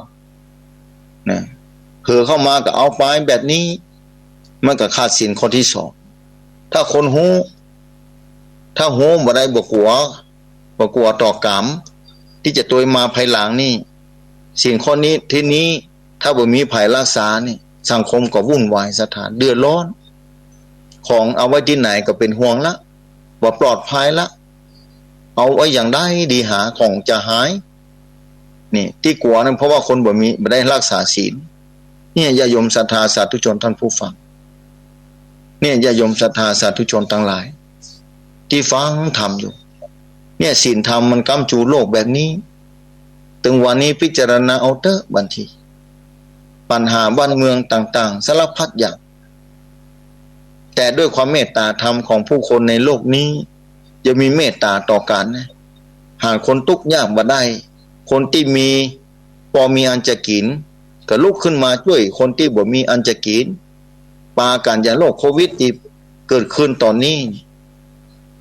นะเผลอเข้ามาก็เอาไปแบบนี้มันก็ขาดศีลข้อที่สองถ้าคนฮู้ถ้าฮู้บ่ได้บ่กลัวต่อกรรมที่จะตัวมาภายหลังนี่ศีลข้อนี้ที่นี้ถ้าบ่มีภัยรักษานี่สังคมก็วุ่นวายสถานเดือดร้อนของเอาไว้ที่ไหนก็เป็นห่วงละบ่ปลอดภัยละเอาไว้อย่างใดดีหาของจะหายนี่ที่กลัวนั้นเพราะว่าคนบ่ได้รักษาศีลเนี่ยญาโยมศรัทธาสาธุชนท่านผู้ฟังเนี่ยญาโยมศรัทธาสาธุชนทั้งหลายที่ฟังธรรมอยู่เนี่ยศีลธรรมมันก้ำจูโลกแบบนี้ถึงวันนี้พิจารณาเอาเถอะบางทีปัญหาบ้านเมืองต่างๆสารพัดอย่างแต่ด้วยความเมตตาธรรมของผู้คนในโลกนี้จะมีเมตตาต่อกันนะหากคนทุกข์ยากบ่ได้คนที่มีพอมีอันจะกินก็ลุกขึ้นมาช่วยคนที่บ่มีอันจะกินปากันอย่างโรคโควิดที่เกิดขึ้นตอนนี้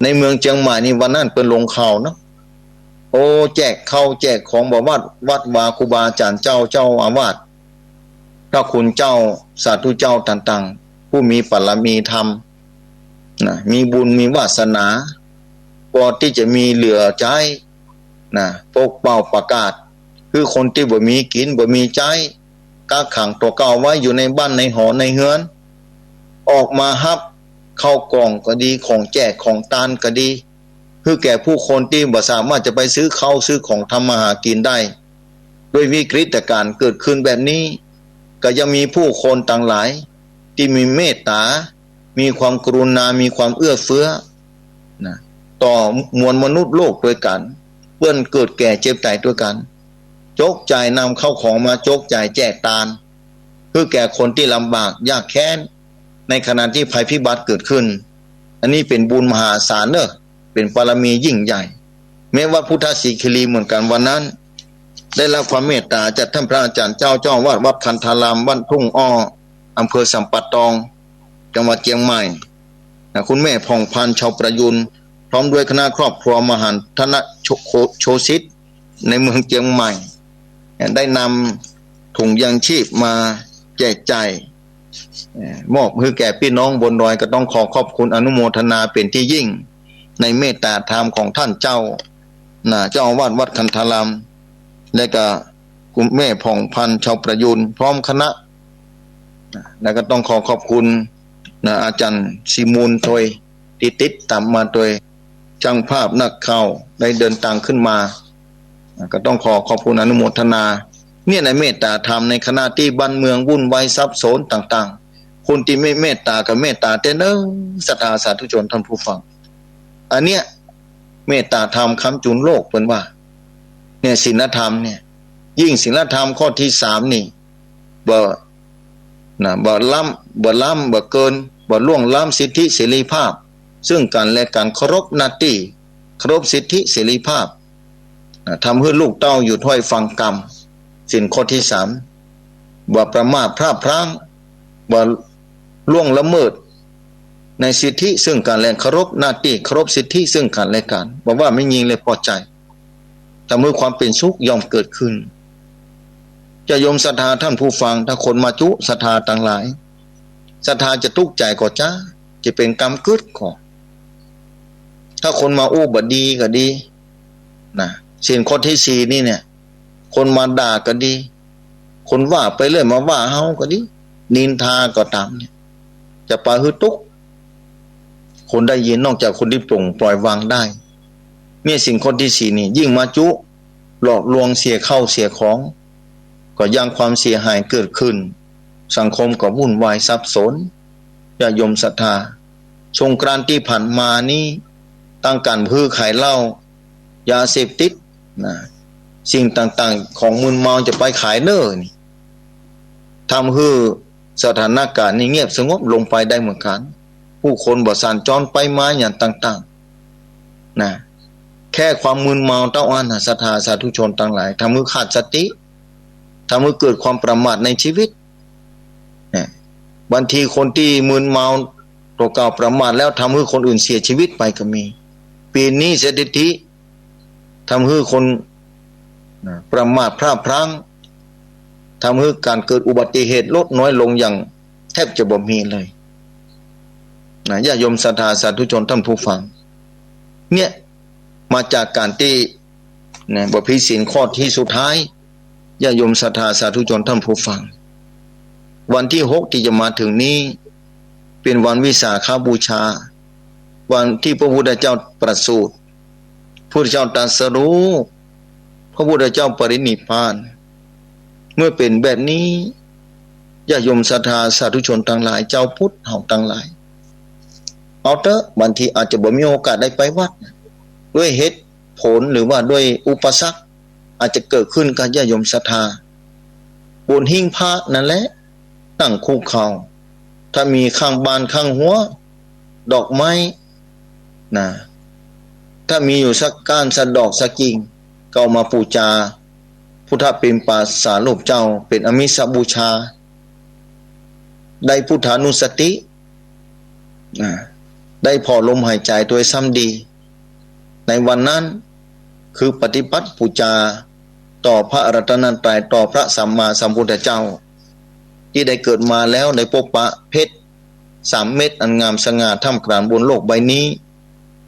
ในเมืองเชียงใหม่นี่วันนั้นเป็นลงข่าวเนาะโอ้แจกข้าวแจกของบ่วัดวาครูบาอาจารย์เจ้าอาวาสพระคุณเจ้าสาธุเจ้าต่างๆผู้มีบารมีธรรมนะมีบุญมีวาสนาพอที่จะมีเหลือใจนะปกเป่าประกาศคือคนที่บ่มีกินบ่มีใจกักขังตัวเก่าไว้อยู่ในบ้านในหอในเฮือนออกมาฮับเข้ากล่องก็ดีของแจกของทานก็ดีคือแก่ผู้คนที่บ่สามารถจะไปซื้อข้าวซื้อของทำมาหากินได้ด้วยวิกฤตการณ์เกิดขึ้นแบบนี้ก็ยังมีผู้คนต่างหลายที่มีเมตตามีความกรุณามีความเอื้อเฟื้อนะต่อมวลมนุษย์โลกด้วยกันเพื่อนเกิดแก่เจ็บตายด้วยกันโจกจ่ายนำเข้าของมาโจกจ่ายแจกทานคือแก่คนที่ลำบากยากแค้นในขณะที่ภัยพิบัติเกิดขึ้นอันนี้เป็นบุญมหาศาลเนอะเป็นบารมียิ่งใหญ่แม้ว่าพุทธศิคิรีเหมือนกันวันนั้นได้รับความเมตตาจากท่านพระอาจารย์เจ้าวาดวัดคันธารามบ้านทุ่งอ้ออำเภอสัมปัตตองจังหวัดเชียงใหม่คุณแม่ผ่องพันธ์ชาวประยุนพ ร้อมด้วยคณะครอบครัวมหันทนโชซิตในเมืองเจียงใหม่ได้นำถุงยังชีพมาแจกจ่ายมอบให้แก่พี่น้องบนดอยก็ต้องขอขอบคุณอนุโมทนาเป็นที่ยิ่งในเมตตาธรรมของท่านเจ้าเจ้าอาวาสวัดคันธารามและก็คุณแม่ผ่องพันธ์ชาวประยุนพร้อมคณะแล้วก็ต้องขอขอบคุณอาจารย์ซิมูลโดยที่ติดตามมาโดยช่างภาพนักข่าวได้เดินทางขึ้นมาก็ต้องขอขอบคุณอนุโมทนาเนี่ยในเมตตาธรรมในขณะที่บ้านเมืองวุ่นวายซับซ้อนต่างๆคนที่ไม่เมตตากับเมตตาแต่เนอะศรัทธาสาธุชนท่านผู้ฟังอันเนี้ยเมตตาธรรมค้ำจุนโลกเป็นว่าเนี่ยศีลธรรมเนี่ยยิ่งศีลธรรมข้อที่3นี่บ่ล้ำบ่เกินบ่ล่วงล้ำสิทธิเสรีภาพซึ่งกันและกันเคารพหน้าที่เคารพสิทธิเสรีภาพทำให้ลูกเต้าอยู่ถ้อยฟังกรรมศีลข้อที่3บ่ประมาทพลาดพลั้งบ่ล่วงละเมิดในสิทธิซึ่งกันและเคารพหน้าที่เคารพสิทธิซึ่งกันและกันบอกว่าไม่ยิงเลยพอใจทำให้ความเป็นสุขยอมเกิดขึ้นจะยมศรัทธาท่านผู้ฟังถ้าคนมาจุศรัทธาต่างหลายศรัทธาจะทุกข์ใจก็จะเป็นกรรมกึศขอถ้าคนมาอู้บดีก็ดีนะสิ่งข้อที่4นี่เนี่ยคนมาด่าก็ดีคนว่าไปเรื่อยมาว่าเฮาก็ดีนินทาก็ตามเนี่ยจะปาฮึตุกคนได้ยินนอกจากคนที่ปล่อยวางได้เมื่อสิ่งข้อที่4นี่ยิ่งมาจุหลอกลวงเสียเข้าเสียของก็ยังความเสียหายเกิดขึ้นสังคมก็วุ่นวายซับซ้อนญาติโยมศรัทธาสงกรานต์ที่ผ่านมานี้ตั้งการพื้อขายเหล้ายาเสพติดสิ่งต่างๆของมึนเมาจะไปขายเน้อนี่ทำให้สถานการณ์นี้เงียบสงบลงไปได้เหมือนกันผู้คนบ่สัญจรไปมาอย่างต่างๆแค่ความมึนเมาเต้าอันศรัทธาสาธุชนทั้งหลายทำให้ขาดสติทำให้เกิดความประมาทในชีวิตบางทีคนที่มึนเมาตัวเก่าประมาทแล้วทำให้คนอื่นเสียชีวิตไปก็มีปีนี้สถิติทำให้คนประมาทพลาดพลั้งทำให้การเกิดอุบัติเหตุลดน้อยลงอย่างแทบจะบ่มีเลยญาติโยมศรัทธาสาธุชนท่านผู้ฟังเนี่ยมาจากการที่บทพิศีลข้อที่สุดท้ายญาติโยมศรัทธาสาธุชนท่านผู้ฟังวันที่6ที่จะมาถึงนี้เป็นวันวิสาขบูชาวันที่พระพุทธเจ้าประสูติพระพุทธเจ้าตรัสรู้พระพุทธเจ้าปรินิพพานเมื่อเป็นแบบนี้ญาติโยมศรัทธาสาธุชนทั้งหลายเจ้าพุทธเฮาทั้งหลายเอาเถอะบางทีอาจจะบ่มีโอกาสได้ไปวัดด้วยเหตุผลหรือว่าด้วยอุปสรรคอาจจะเกิดขึ้นกับญาติโยมศรัทธาบนหิ้งพระนั่นแหละตั้งคุกเข่าถ้ามีข้างบ้านข้างหัวดอกไม้ถ้ามีอยู่สักก้านสักดอกสักกิ่งก็เอามาบูชาพุทธเป็นปาสารูปเจ้าเป็นอมิสบูชาได้พุทธานุสติได้พอลมหายใจโดยซ้ำดีในวันนั้นคือปฏิบัติบูชาต่อพระรัตนตรัยต่อพระสัมมาสัมพุทธเจ้าที่ได้เกิดมาแล้วในพบปะเพชร3 เม็ดอันงามสง่าท่ามกลางบนโลกใบนี้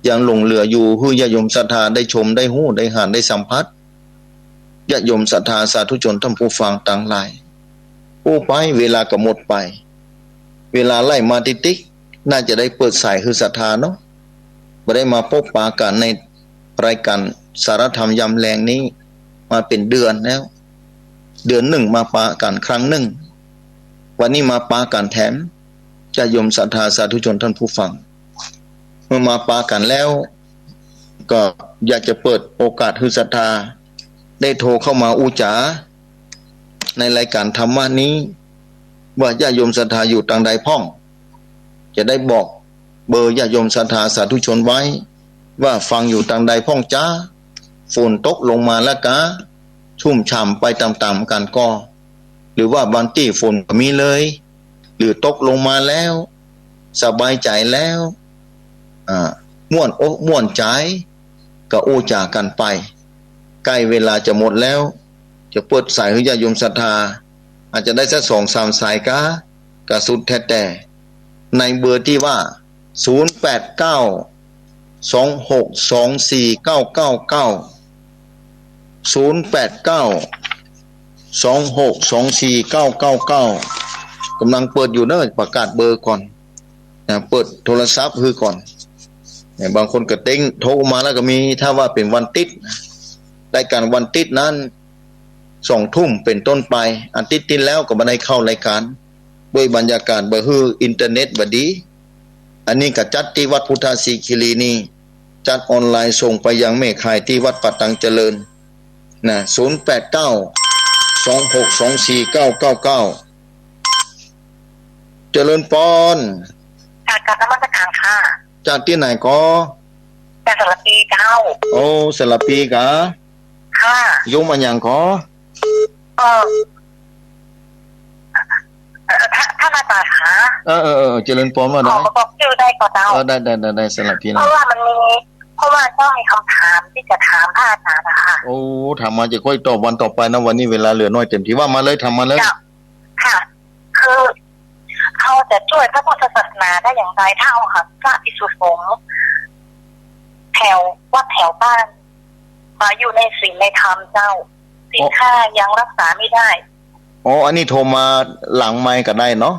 ยังหลงเหลืออยู่ให้ญาติโยมศรัทธาได้ชมได้หู้ได้หานได้สัมผัสญาติโยมศรัทธาสาธุชนท่านผู้ฟังต่างหลายผู้ไปเวลาก็หมดไปเวลาไล่มาติ๊กๆน่าจะได้เปิดสายคือศรัทธาเนาะบ่ได้มาพบปะกันในรายการสารธรรมยามแลงนี้มาเป็นเดือนแล้วเดือน1มาปะกันครั้งหนึ่งวันนี้มาปะกันแถมญาติโยมศรัทธาสาธุชนท่านผู้ฟังเมื่อมาปะกันแล้วก็อยากจะเปิดโอกาสให้ศรัทธาได้โทรเข้ามาอุจาในรายการธรรมะนี้ว่าญาติโยมศรัทธาอยู่ทางใดพ้องจะได้บอกเบอร์ญาติโยมศรัทธาสาธุชนไว้ว่าฟังอยู่ทางใดพ้องจ้าฝนตกลงมาแล้วกะชุ่มฉ่ำไปตามๆกันก็หรือว่าบางที่ฝนก็มีเลยหรือตกลงมาแล้วสบายใจแล้ว ม่วนอกม่วนใจก็โอจากกันไปใกล้เวลาจะหมดแล้วจะเปิดสายให้ญาติโยมศรัทธาอาจจะได้สัก2-3 สายกะสุดแท้แต่ในเบอร์ที่ว่า0892649999 กำลังเปิดอยู่เนอะประกาศเบอร์ก่อนนะเปิดโทรศัพท์คือก่อนเนี่ยบางคนก็เต้งโทรมาแล้วก็มีถ้าว่าเป็นวันติดรายการวันติดนั้น2 ทุ่มเป็นต้นไปอันติดติดแล้วก็มาได้เข้ารายการด้วยบรรยากาศบ่ฮืออินเทอร์เน็ตบ่ดีอันนี้ก็จัดที่วัดพุทธศรีคีรีนี่จัดออนไลน์ส่งไปยังแม่ข่ายที่วัดปัตตังเจริญนะ0892624999เจริญปอนการนมัสการค่ะจากที่ไหนก็จากสระปีเจ้าโอ้สระปีกะค่ะโยมมาอย่างก็ถ้ามาต่อค่ะเจริญปอนมาได้ขอบอกชื่อได้ก็เจ้าได้สระปีนะเพราะว่าเจ้ามีคำถามที่จะถามพระอาจารย์นะคะโอ้ถามมาจะค่อยตอบวันต่อไปนะวันนี้เวลาเหลือน้อยเต็มที่ว่ามาเลยทำมาเลยค่ะคือเขาจะช่วยพระพุทธศาสนาได้อย่างไรถ้าเอาค่ะพระภิกษุสงฆ์แถววัดแถวบ้านมาอยู่ในศีลในธรรมเจ้าศีลข้ายังรักษาไม่ได้อันนี้โทรมาหลังไมค์ก็ได้เนาะ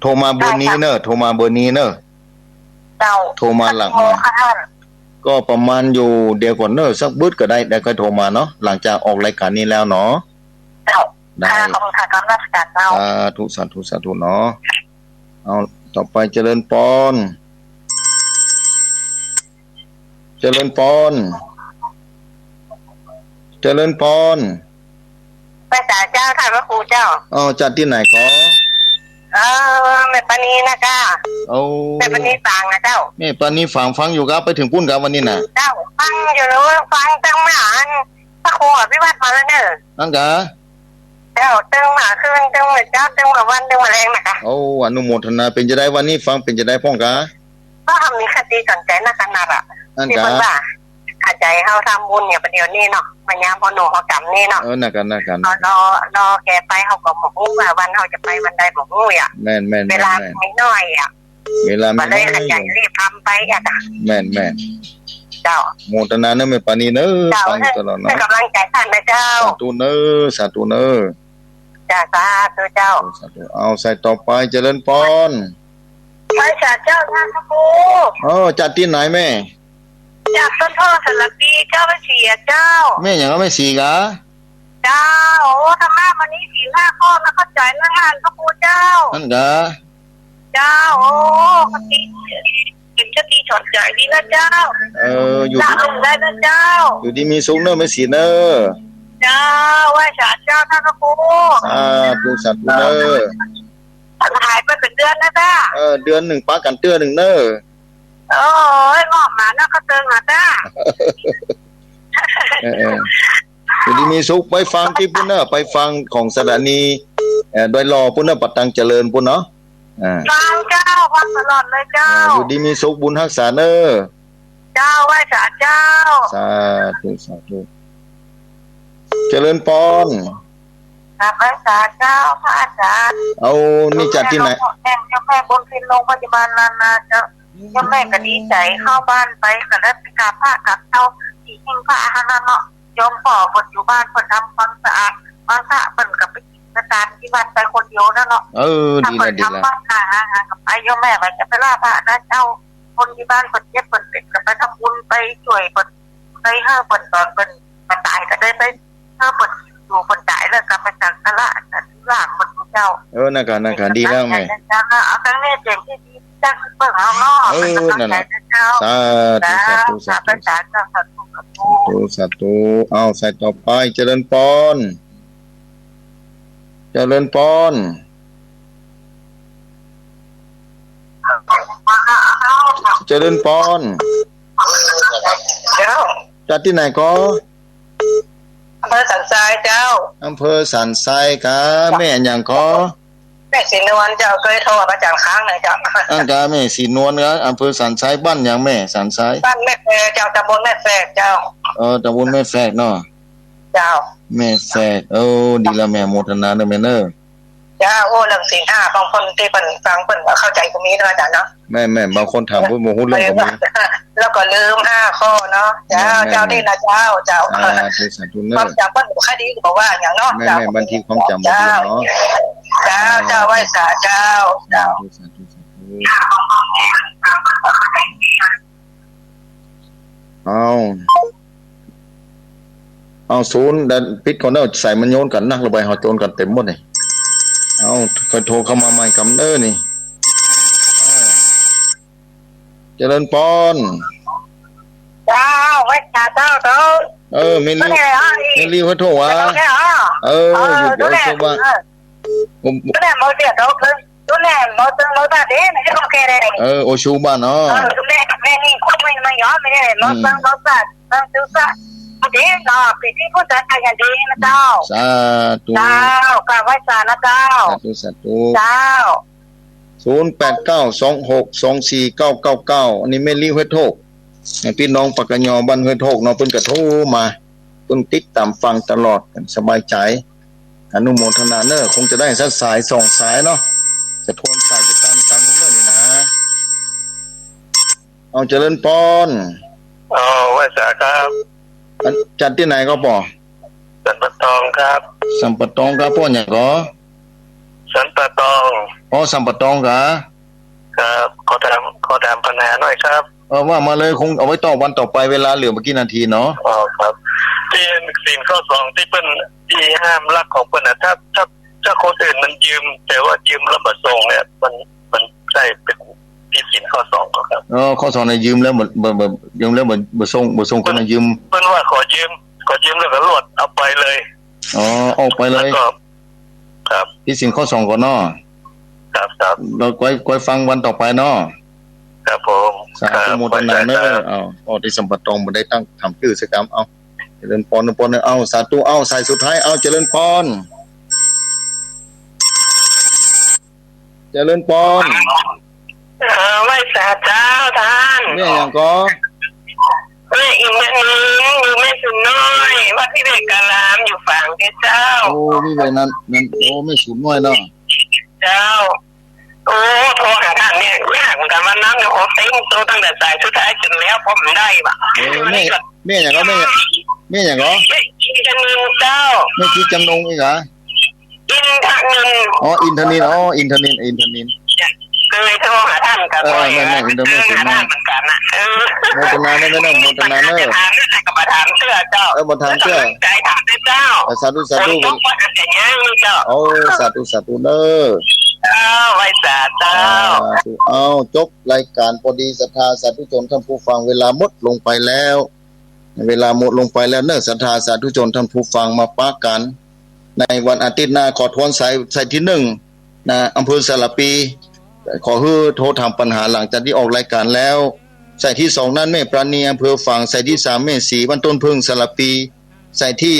โทรมาเบอร์นี้เนอะโทรมาเบอร์นี้เนอะเจ้าโทรมาหลังไมค์ก็ประมาณอยู่เดี๋ยวก่อนเนอะสักบึ้ดก็ได้ค่อยโทรมาเนาะหลังจากออกรายการนี้แล้วเนาะเจ้าได้ขอบคุณค่ะการราชการเจ้าสาธุเนาะเอาต่อไปเจริญปอนพระเจ้าค่ะพระครูเจ้าจัดที่ไหนก็แม่ปานีนะจ้าแม่ปานีฟังนะเจ้าแม่ปานีฟังอยู่ครับไปถึงปุ้นครับวันนี้น่ะเจ้าฟังอยู่แล้วฟังตั้งหมาพระครูอภิวัตรมาแล้วเนอะนั่นกะเจ้าตึงหมาคืนตึงเหมือนเจ้าตึงมาวันตึงมาแรงนะคะอนุโมทนาเป็นจะได้วันนี้ฟังเป็นจะได้พ่องกะก็ทำมีคติสนใจนักกันนักที่คนว่าอาใจเขาทำบุญเนี่ยประเดี๋ยวนี้เนาะมันยามพอหนูเขากำนี่เนาะนักกันรอแกไปเขาก็บอกว่าวันเขาจะไปวันใดบอกงูอ่ะแม่นเวลาไม่น้อยอ่ะเวลาไม่น้อยอาใจรีบทำไปอ่ะแม่นเจ้าโมทนาเนอะไม่ปานีเนอะฟังตลอดเนาะกำลังใจท่านนะเจ้าสาธุเนอะจ้าสาธุเจ้าเอาใส่ต่อไปเจริญปอนพระเจ้าท่านพระครูจัดที่ไหนแม่จากต้นท่อสารปีเจ้าไปเสียเจ้าแม่อย่างก็ไม่สีกะเจ้าธรรมะวันนี้4-5 ข้อนะเข้าใจนะงานพระครูเจ้านั่นกะเจ้าปฏิกิจจะตีฉอดใจดีนะเจ้าอยู่ดีได้นะเจ้าอยู่ดีมีสูงเนอะไม่สีเนอะเจ้าว่าเจ้าท่านพระครูสาธุเนอะหายไปเป็นเดือนแล้วจ้าเดือน1ป้ากันเตือน1เนอะงอกมาแล้วก็เติงอ่ะจ้าอยู่ดีมีสุขไปฟังที่ปุ่นเนอะไปฟังของสถานีโดยรอปุ่นเนอะปัตตังเจริญปุ่นเนาะฟังเจ้าฟังตลอดเลยเจ้าอยู่ดีมีสุขบุญรักษาเนอะเจ้าว่าเจ้าสาธุเจริญปอนพระเจ้าพระอาจารย์นี่จัดที่ไหนเจ้าแม่บนพินโรงพยาบาลนาเจ้าแม่ก็ดีใจเข้าบ้านไปก็ได้ไปกราบพระกับเจ้าที่หิ้งพระอาหารเนาะยมป่อเปิดอยู่บ้านเปิดทำความสะอาดมาสะเปิดกับไปกินประทานที่บ้านไปคนเดียวนั่นเนาะดีนะทำบ้านหากับไปยมแม่ไปจะไปล่าพระนะเจ้าคนที่บ้านเปิดเย็บเปิดเป็ดกับไปทำบุญไปช่วยเปิดไปห้าเปิดตอนเปิดมาตายก็ได้ไปห้าเปิดอยู่คนตายแล้วกับไปสังฆราชล่างคนเจ้านักการดีแล้วไงเอาครั้งนี้เจ๋งที่ดีจังเปิดเอาเนาะนั่นแหละสาธุเอาใส่ต่อไปเจริญปอนเจริญปอนจัดที่ไหนก็อำเภอสันทรายเจ้าอำเภอสันทรายกะแม่อย่างก็เ แม่สีนวลเจ้าเคยโทรกับอาจารย์ค้างเลยเจ้าอังกาแม่สีนวลนะอำเภอสันทรายบ้านอย่างแม่สันทรายบ้านแม่แฝกเจ้าตำบลแม่แฝกเจ้าตำบลแม่แฝกเนาะเจ้าแม่แฝกดีละแม่โมทนาเด้อแม่เด้อจ้าโอ้เรื่องศีลห้าบางคนที่เพิ่นฟังเพิ่นเข้าใจตรงนี้นะอาจารย์เนาะแม่บางคนถามว่าโมโหเรื่องก็มีแล้วก็ลืม5ข้อเนาะเจ้านี่นะเจ้าสาธุเนอะความจำเพิ่นคดีก็บอกว่าอย่างเนาะแม่บันทึกความจำบ่ดีเนาะเจ้าไหว้สาเจ้าสาธุเอาศูนย์ดันปิดก่อนเด้อใส่มันโยนกันนักระบายเฮาโจนกันเต็มหมดนี่ค่อยโทรเข้ามาใหม่กำเด้อนี่เจริญพรเจ้าไหว้สาเจ้าไม่รีบเขาโทรว่าดูแลว่าดูแลโมเดียดูแลโมตาเด้ไม่ใช่โอเคเลยโอชูบ้านเนาะดูแลแม่นี่คนไม่ยอมไม่ได้โมตาดูซะเด้เนาะปีที่พูดกันอย่างดีนะเจ้าสาธุกราบไหว้สานะเจ้าสาธุเจ้า0892624999อันนี้แม่รีบให้โทรพี่น้องปากกะยอบ้านห้วยโทกเนาะเพิ่นก็โทรมาเพิ่นติดตามฟังตลอดสบายใจอนุโมทนาเนอะคงจะได้สักสาย2สายเนาะจะทวนสายจะตามเรื่องนี้นะเอาเจริญพรว่าสาครับจัดที่ไหนก็ป่อสันปะตองครับสัมปะตองครับพ่อหยังก็สันปะตองสัมปะตองกะครับขอถามปัญหาหน่อยครับว่ามาเลยคงเอาไว้ต่อวันต่อไปเวลาเหลือเมื่อกี้นาทีเนาะครับที่ศีลข้อ2ที่เปิ้นที่ห้ามลักของเปิ้นน่ะถ้าคนอื่นมันยืมแต่ว่ายืมแล้วบ่ส่งเนี่ยมันใช่เป็นผิดศีลข้อ2ครับข้อ2น่ะยืมแล้วบ่ยืมแล้วบ่ส่งคนน่ะยืมเปิ้นว่าขอยืมแล้วก็รวดเอาไปเลยออกไปเลยครับผิดศีลข้อ2ก่อนเนาะครับเราค่อยฟังวันต่อไปเนาะครับผมสาธุโมทนาเนอะที่สัมปะตองบ่ได้ตั้งทำชื่อสักคำเจริญพรสาธุสายสุดท้ายเจริญพรไหว้สาเจ้าท่านเนี่ยอย่างก็แม่อีกแม่นึงอยู่แม่สุนน้อยวัดพิเวกการามอยู่ฝั่งที่เจ้านี่เลยนั้นไม่สุนน้อยเนาะเจ้าโทรหาท่านเนี่ยยากเหมือนกันวันนั้นเนี่ยเต็งโตตั้งแต่สายสุดท้ายจนแล้วผมได้ป่ะแม่อย่างก็แม่อย่างก็แม่กินจะมีเจ้าแม่คิดจำนงอีกเหรออินทนินอินทนินเคยโทรหาท่านกับแม่อินทนินเหมือนกันนะโมทนาไม่โมทนาเนอะกับประธานเสื้อเจ้าประธานเสื้อใจถามเจ้าสาธุสาธุเนอะไว้สาเจ้าจบรายการพอดีศรัทธาสาธุชนท่านผู้ฟังเวลาหมดลงไปแล้วเนอะศรัทธาสาธุชนท่านผู้ฟังมาปะกันในวันอาทิตย์หน้าขอทวนสายที่1นะอำเภอสารปีขอให้โทรถามปัญหาหลังจากที่ออกรายการแล้วสายที่2นั้นแม่ปราณีอำเภอฝั่งสายที่3แม่ศรีบ้านต้นพึ่งสารปีสายที่